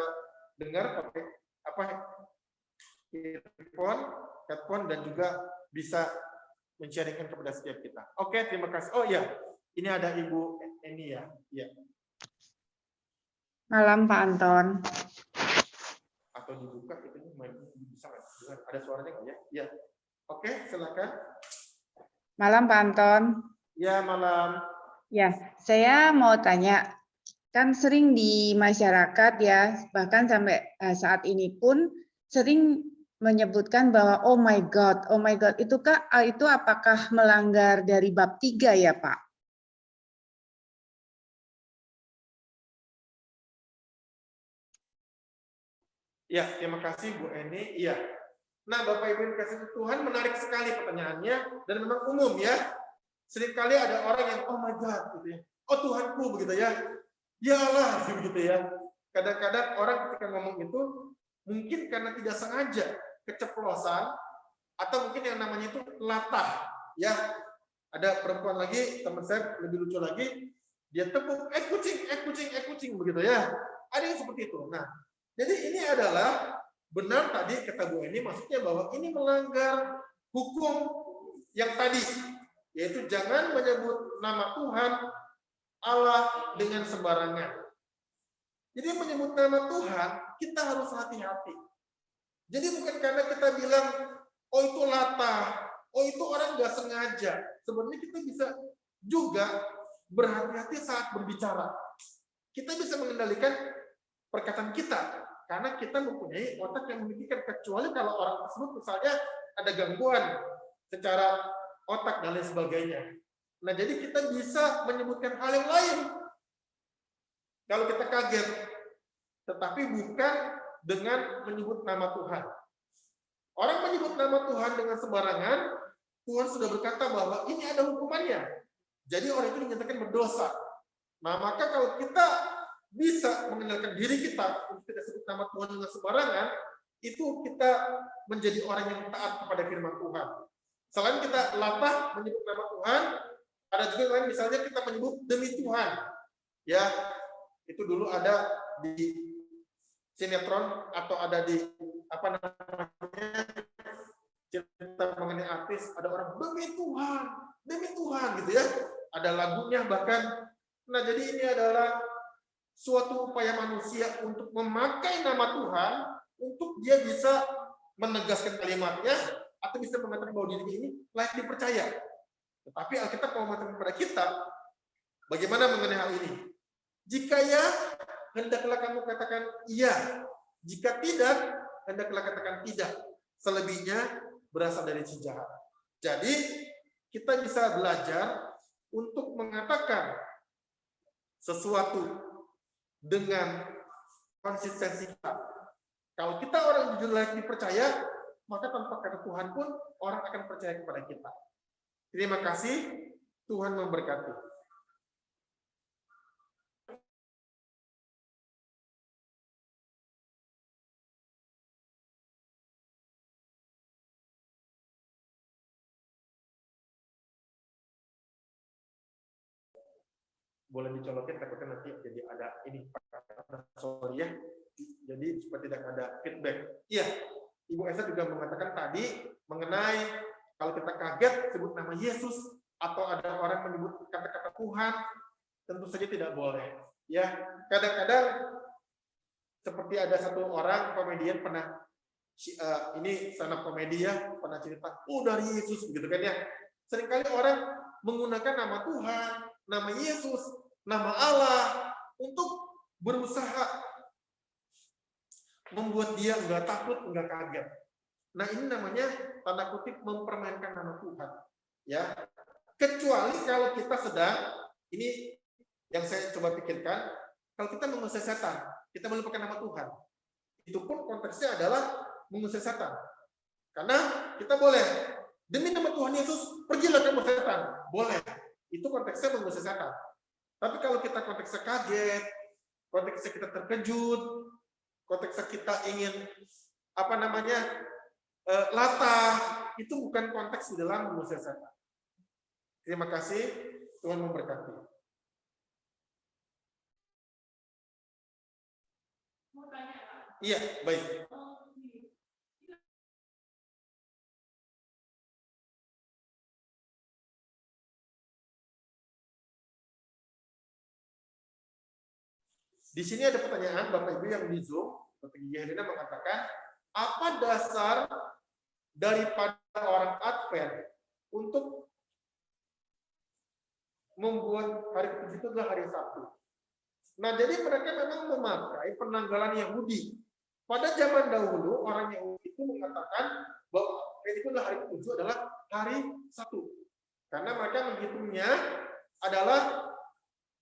[SPEAKER 1] dengar pakai headphone dan juga bisa men-sharingkan kepada setiap kita. Oke, terima kasih. Oh ya, ini ada Ibu Eni ya. Iya.
[SPEAKER 3] Malam Pak Anton.
[SPEAKER 1] Atau dibuka itu bisa nggak? Ada suaranya nggak ya? Iya. Oke, silakan.
[SPEAKER 3] Malam Pak Anton.
[SPEAKER 1] Ya, malam.
[SPEAKER 3] Ya, saya mau tanya, kan sering di masyarakat ya, bahkan sampai saat ini pun sering menyebutkan bahwa oh my God itu apakah melanggar dari bab 3 ya Pak?
[SPEAKER 1] Ya, terima kasih Bu Eni. Iya. Nah, Bapak Ibu yang kasih Tuhan, menarik sekali pertanyaannya dan memang umum ya. Seringkali ada orang yang oh my God gitu ya. Oh Tuhanku begitu ya. Ya Allah begitu ya. Kadang-kadang orang ketika ngomong itu mungkin karena tidak sengaja keceplosan atau mungkin yang namanya itu latah ya. Ada perempuan lagi, teman saya lebih lucu lagi, dia tepuk kucing begitu ya. Ada yang seperti itu. Nah, jadi ini adalah benar tadi kata Bu Eni, maksudnya bahwa ini melanggar hukum yang tadi, yaitu jangan menyebut nama Tuhan Allah dengan sembarangan. Jadi menyebut nama Tuhan, kita harus hati-hati. Jadi bukan karena kita bilang, oh itu latah, oh itu orang nggak sengaja. Sebenarnya kita bisa juga berhati-hati saat berbicara. Kita bisa mengendalikan perkataan kita, karena kita mempunyai otak yang memikirkan, kecuali kalau orang tersebut misalnya ada gangguan secara otak dan lain sebagainya. Nah, jadi kita bisa menyebutkan hal yang lain kalau kita kaget, tetapi bukan dengan menyebut nama Tuhan. Orang menyebut nama Tuhan dengan sembarangan, Tuhan sudah berkata bahwa ini ada hukumannya. Jadi orang itu dinyatakan berdosa. Nah, maka kalau kita bisa mengendalikan diri kita untuk tidak sebut nama Tuhan dengan sembarangan, itu kita menjadi orang yang taat kepada firman Tuhan. Selain kita latah menyebut nama Tuhan, ada juga lain misalnya kita menyebut demi Tuhan. Ya, itu dulu ada di sinetron atau ada di apa namanya cerita mengenai artis, ada orang demi Tuhan gitu ya. Ada lagunya bahkan. Nah, jadi ini adalah suatu upaya manusia untuk memakai nama Tuhan untuk dia bisa menegaskan kalimatnya atau bisa mengatakan bahwa diri ini layak dipercaya. Tetapi Alkitab mau mengatakan kepada kita bagaimana mengenai hal ini. Jika ya, hendaklah kamu katakan iya. Jika tidak, hendaklah katakan tidak. Selebihnya berasal dari si jahat. Jadi, kita bisa belajar untuk mengatakan sesuatu dengan konsistensi kita. Kalau kita orang jujur layak dipercaya, maka tanpa kata Tuhan pun orang akan percaya kepada kita. Terima kasih, Tuhan memberkati. Boleh dicolokin, takutnya nanti jadi ada ini, sorry ya. Jadi supaya tidak ada feedback. Iya, Ibu Esa juga mengatakan tadi mengenai kalau kita kaget sebut nama Yesus atau ada orang menyebut kata-kata Tuhan, tentu saja tidak boleh. Ya, kadang-kadang seperti ada satu orang komedian pernah ini stand-up komedi ya, pernah cerita, dari Yesus begitu kan ya. Seringkali orang menggunakan nama Tuhan, nama Yesus, nama Allah untuk berusaha membuat dia enggak takut, enggak kaget. Nah, ini namanya tanda kutip mempermainkan nama Tuhan. Ya. Kecuali kalau kita sedang, ini yang saya coba pikirkan, kalau kita mengusir setan, kita melupakan nama Tuhan. Itu pun konteksnya adalah mengusir setan. Karena kita boleh, demi nama Tuhan Yesus, pergilah kamu setan. Boleh. Itu konteksnya mengusir setan. Tapi kalau kita konteksnya kaget, konteksnya kita terkejut, konteksnya kita ingin latah, itu bukan konteks di dalam mengusir setan. Terima kasih, Tuhan memberkati. Iya, baik. Di sini ada pertanyaan Bapak Ibu yang di Zoom. Dr. Gigi Helena mengatakan, apa dasar daripada orang Advent untuk membuat hari ke-7 itu adalah hari Sabtu? Nah, jadi mereka memang memakai penanggalan Yahudi. Pada zaman dahulu, orang Yahudi itu mengatakan bahwa itu adalah hari ke-7 adalah hari Sabtu. Karena mereka menghitungnya adalah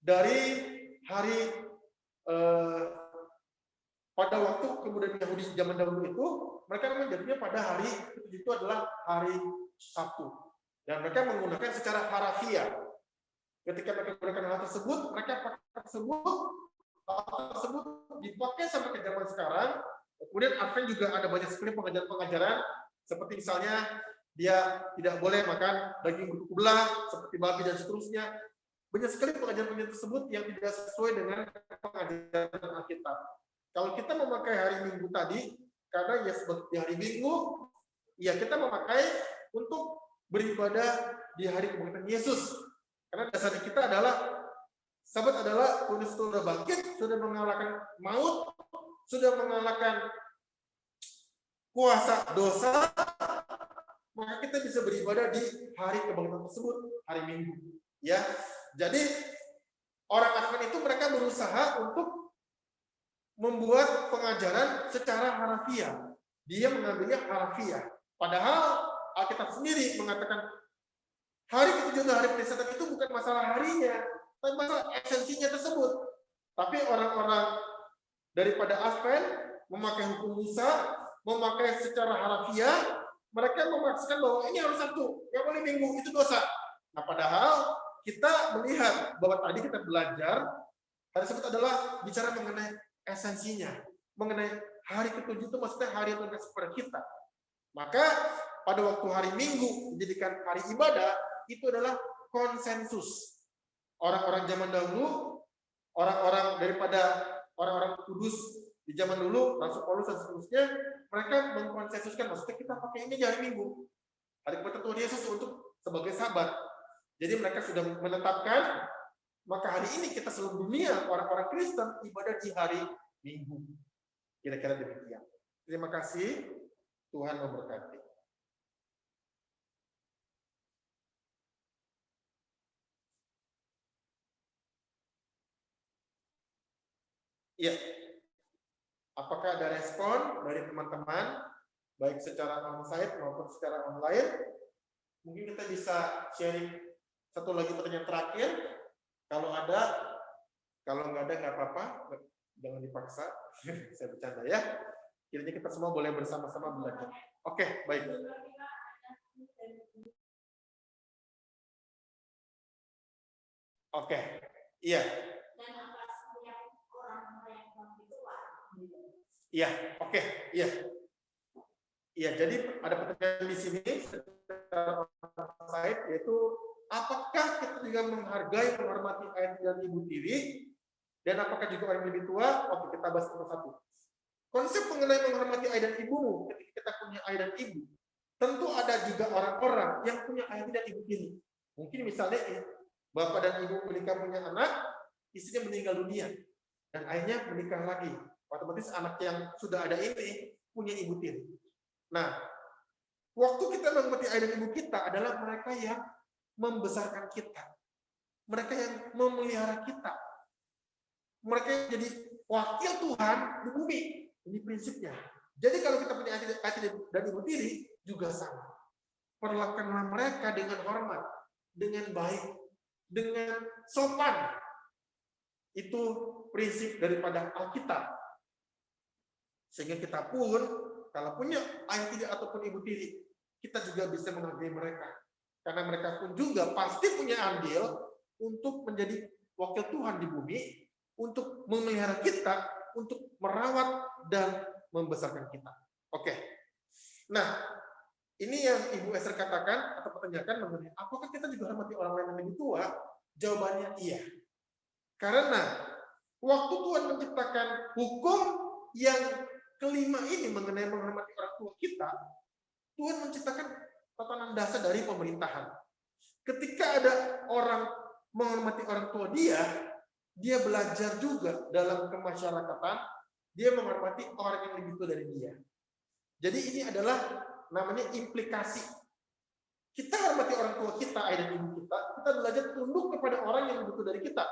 [SPEAKER 1] dari hari pada waktu kemudian Yahudi zaman dahulu itu, mereka menjadinya pada hari ke-7 itu adalah hari Sabtu. Dan mereka menggunakan secara harafiah. Ketika mereka menggunakan hal tersebut, mereka pakai tersebut dipakai sampai ke zaman sekarang. Kemudian Advent juga ada banyak sekali pengajaran-pengajaran, seperti misalnya dia tidak boleh makan daging berkuku belah, seperti babi dan seterusnya. Banyak sekali pengajaran-pengajaran tersebut yang tidak sesuai dengan pengajaran Alkitab. Kalau kita memakai hari Minggu tadi, karena ya seperti hari Minggu, ya kita memakai untuk beribadah di hari kebangkitan Yesus. Karena dasar kita adalah Sabat adalah Kristus sudah bangkit, sudah mengalahkan maut, sudah mengalahkan kuasa dosa, maka kita bisa beribadah di hari kebangkitan tersebut, hari Minggu. Ya, jadi orang Advent itu mereka berusaha untuk membuat pengajaran secara harafiah. Dia mengambilnya harafiah. Padahal Alkitab sendiri mengatakan hari ke-7 hari Penyesalan itu bukan masalah harinya, tapi masalah esensinya tersebut. Tapi orang-orang daripada Advent memakai hukum Musa, memakai secara harafiah, mereka memaksakan bahwa ini harus Sabtu, nggak boleh Minggu, itu dosa. Nah, padahal kita melihat bahwa tadi kita belajar hari Sabat adalah bicara mengenai esensinya, mengenai hari ke-7 itu maksudnya hari yang terkasih kepada kita. Maka pada waktu hari Minggu menjadikan hari ibadah, itu adalah konsensus. Orang-orang zaman dahulu, orang-orang daripada orang-orang kudus di zaman dulu, Rasul Paulus dan seterusnya, mereka mengkonsensuskan, maksudnya kita pakai ini di hari Minggu, hari kebangkitan Tuhan Yesus untuk sebagai Sabat. Jadi mereka sudah menetapkan, maka hari ini kita seluruh dunia, orang-orang Kristen ibadah di hari Minggu. Kira-kira demikian. Terima kasih, Tuhan memberkati. Iya. Apakah ada respon dari teman-teman, baik secara onsite maupun secara online? Mungkin kita bisa sharing satu lagi pertanyaan terakhir. Kalau ada, kalau nggak ada nggak apa-apa, jangan dipaksa. Saya bercanda ya. Kiranya kita semua boleh bersama-sama belajar. Oke, baik. Oke, iya. Iya, oke, iya. Iya, jadi ada pertanyaan di sini secara onsite, yaitu apakah kita juga menghargai, menghormati ayah dan ibu tiri, dan apakah juga orang yang lebih tua? Oke, kita bahas satu-satu. Konsep mengenai menghormati ayah dan ibumu, ketika kita punya ayah dan ibu, tentu ada juga orang-orang yang punya ayah dan ibu tiri. Mungkin misalnya bapak dan ibu menikah punya anak, istrinya meninggal dunia, dan ayahnya menikah lagi. Otomatis anak yang sudah ada ini punya ibu tiri. Nah, waktu kita menghormati ayah dan ibu kita adalah mereka yang membesarkan kita. Mereka yang memelihara kita. Mereka yang jadi wakil Tuhan di bumi. Ini prinsipnya. Jadi kalau kita punya ayah dan ibu tiri, juga sama. Perlakukanlah mereka dengan hormat, dengan baik, dengan sopan. Itu prinsip daripada Alkitab. Sehingga kita pun, kalau punya ayah tiri ataupun ibu tiri, kita juga bisa menghargai mereka. Karena mereka pun juga pasti punya andil untuk menjadi wakil Tuhan di bumi, untuk memelihara kita, untuk merawat dan membesarkan kita. Oke. Nah, ini yang Ibu Esther katakan atau pertanyakan mengenai apakah kita juga hormati orang lain yang lebih tua? Jawabannya iya. Karena waktu Tuhan menciptakan hukum yang kelima ini mengenai menghormati orang tua kita, Tuhan menciptakan tatanan dasar dari pemerintahan. Ketika ada orang menghormati orang tua dia, dia belajar juga dalam kemasyarakatan, dia menghormati orang yang lebih tua dari dia. Jadi ini adalah namanya implikasi. Kita hormati orang tua kita, ayah dan ibu kita belajar tunduk kepada orang yang lebih tua dari kita.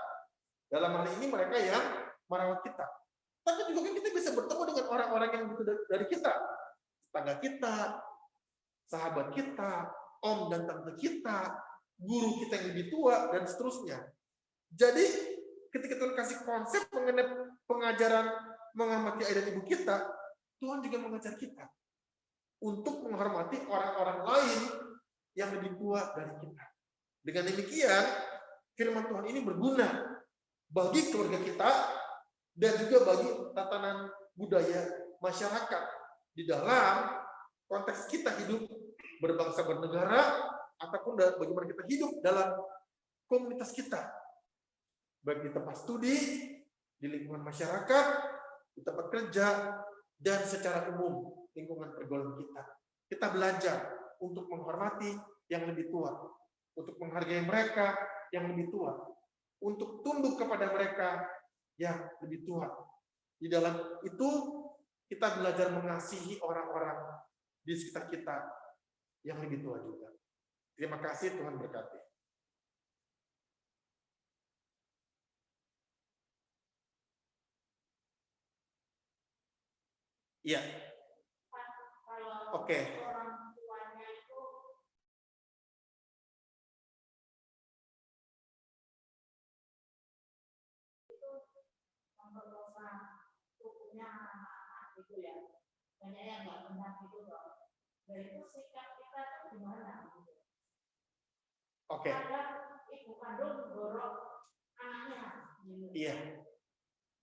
[SPEAKER 1] Dalam hal ini mereka yang merawat kita. Tapi juga kan kita bisa bertemu dengan orang-orang yang lebih tua dari kita. Tetangga kita, sahabat kita, om dan tante kita, guru kita yang lebih tua, dan seterusnya. Jadi ketika Tuhan kasih konsep mengenai pengajaran menghormati ayah dan ibu kita, Tuhan juga mengajar kita untuk menghormati orang-orang lain yang lebih tua dari kita. Dengan demikian, firman Tuhan ini berguna bagi keluarga kita dan juga bagi tatanan budaya masyarakat di dalam konteks kita hidup berbangsa bernegara ataupun bagaimana kita hidup dalam komunitas kita, baik di tempat studi, di lingkungan masyarakat, di tempat kerja, dan secara umum lingkungan pergaulan kita. Kita belajar untuk menghormati yang lebih tua, untuk menghargai mereka yang lebih tua, untuk tunduk kepada mereka yang lebih tua. Di dalam itu kita belajar mengasihi orang-orang di sekitar kita yang lebih tua juga. Terima kasih, Tuhan berkati. Iya. Oke.
[SPEAKER 4] Gitu ya, banyak yang nggak benar gitu loh. Dan itu sikap kita tuh gimana?
[SPEAKER 1] Oke.
[SPEAKER 4] Kadang ibu kandung dorong anaknya. Gitu.
[SPEAKER 1] Iya.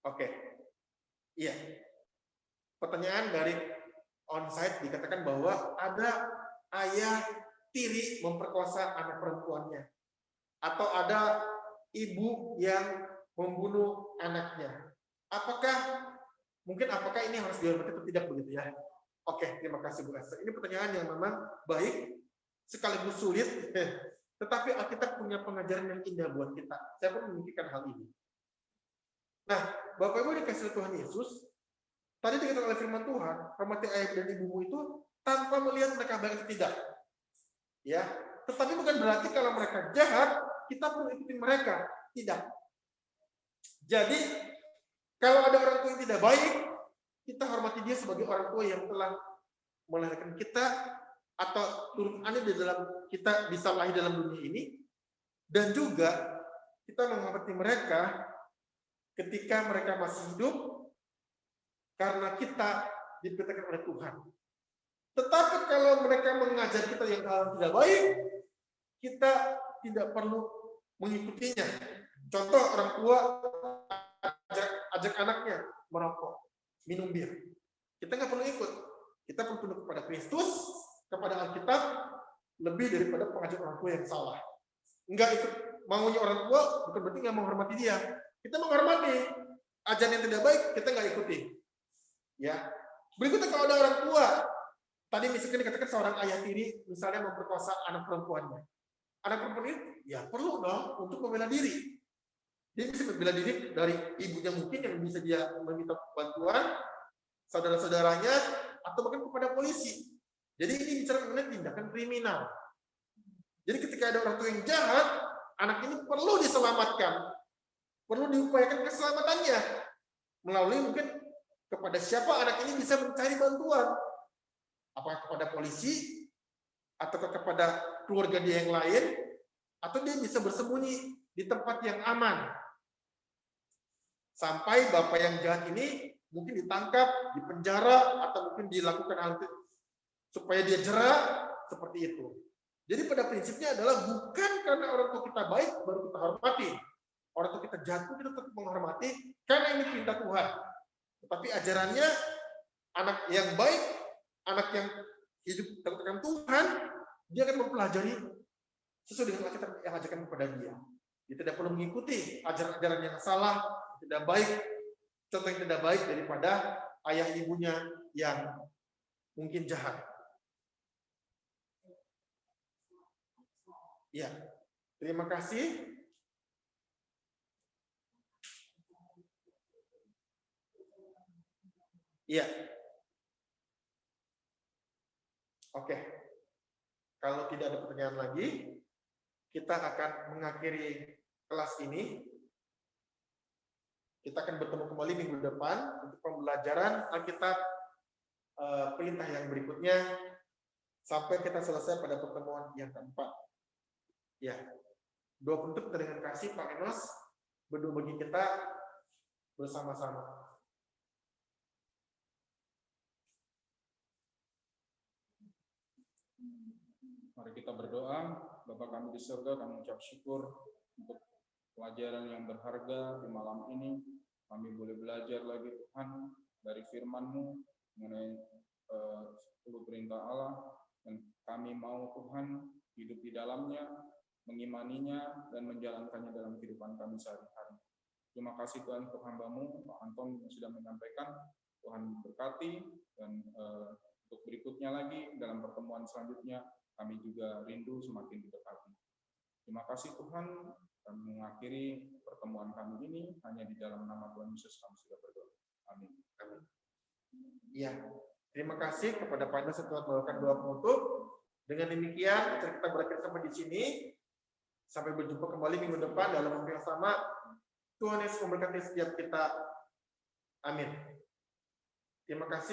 [SPEAKER 1] Oke. Iya. Pertanyaan dari onsite dikatakan bahwa ada ayah tiri memperkosa anak perempuannya, atau ada ibu yang membunuh anaknya. Apakah ini harus dihormati atau tidak begitu ya? Oke, terima kasih Bu Esther. Ini pertanyaan yang memang baik, sekaligus sulit, tetapi Alkitab punya pengajaran yang indah buat kita. Saya pun memikirkan hal ini. Nah, Bapak Ibu dikasih Tuhan Yesus, tadi dikatakan oleh firman Tuhan, hormati ayah dan ibumu itu tanpa melihat mereka baik atau tidak. Ya, tetapi bukan berarti kalau mereka jahat, kita perlu ikutin mereka. Tidak. Jadi, kalau ada orang tua yang tidak baik, kita hormati dia sebagai orang tua yang telah melahirkan kita atau turut andil di dalam kita bisa lahir dalam dunia ini, dan juga kita menghormati mereka ketika mereka masih hidup karena kita diperintahkan oleh Tuhan. Tetapi kalau mereka mengajar kita yang tidak baik, kita tidak perlu mengikutinya. Contoh, orang tua ajak anaknya merokok, minum bir. Kita nggak perlu ikut. Kita perlu tunduk kepada Kristus, kepada Alkitab, lebih daripada pengajar orang tua yang salah. Nggak ikut maunya orang tua, bukan berarti nggak menghormati dia. Kita menghormati. Ajaran yang tidak baik, kita nggak ikuti. Ya. Berikutnya kalau ada orang tua, tadi misalkan dikatakan seorang ayah tiri, misalnya memperkosa anak perempuannya. Anak perempuan ini, ya perlu dong untuk membela diri. Dia bisa membela diri dari ibunya mungkin yang bisa dia meminta bantuan, saudara-saudaranya, atau bahkan kepada polisi. Jadi ini bicara mengenai tindakan kriminal. Jadi ketika ada orang tua yang jahat, anak ini perlu diselamatkan. Perlu diupayakan keselamatannya. Melalui mungkin kepada siapa anak ini bisa mencari bantuan. Apakah kepada polisi, atau kepada keluarga dia yang lain, atau dia bisa bersembunyi di tempat yang aman. Sampai bapak yang jahat ini mungkin ditangkap, dipenjara, atau mungkin dilakukan hal itu supaya dia jera, seperti itu. Jadi pada prinsipnya adalah bukan karena orang tua kita baik baru kita hormati. Orang tua kita jahat kita tetap menghormati karena ini perintah Tuhan. Tetapi ajarannya anak yang baik, anak yang hidup dengan Tuhan, dia akan mempelajari sesuai dengan Alkitab yang ajarkan kepada dia. Dia tidak perlu mengikuti ajaran-ajaran yang salah, tidak baik, contoh yang tidak baik daripada ayah ibunya yang mungkin jahat. Ya, terima kasih. Iya. Oke. Kalau tidak ada pertanyaan lagi, kita akan mengakhiri kelas ini. Kita akan bertemu kembali minggu depan untuk pembelajaran Alkitab perintah yang berikutnya sampai kita selesai pada pertemuan yang keempat. Ya, doa penutup kita dengan kasih Pak Enos berdoa bagi kita bersama-sama.
[SPEAKER 2] Mari kita berdoa. Bapa kami di surga, kami ucap syukur untuk pelajaran yang berharga di malam ini. Kami boleh belajar lagi Tuhan dari firman-Mu mengenai 10 perintah Allah, dan kami mau Tuhan hidup di dalamnya, mengimaninya, dan menjalankannya dalam kehidupan kami sehari-hari. Terima kasih Tuhan untuk hamba-Mu, Pak Anton yang sudah menyampaikan. Tuhan berkati, dan untuk berikutnya lagi dalam pertemuan selanjutnya kami juga rindu semakin diberkati. Terima kasih Tuhan, kami mengakhiri pertemuan kami ini hanya di dalam nama Tuhan Yesus kami sudah berdoa. Amin.
[SPEAKER 1] Amin. Ya, terima kasih kepada Pak Enos setelah melakukan doa penutup. Dengan demikian, kita berakhir sampai di sini. Sampai berjumpa kembali minggu depan dalam waktu yang sama. Tuhan Yesus memberkati setiap kita. Amin. Terima kasih.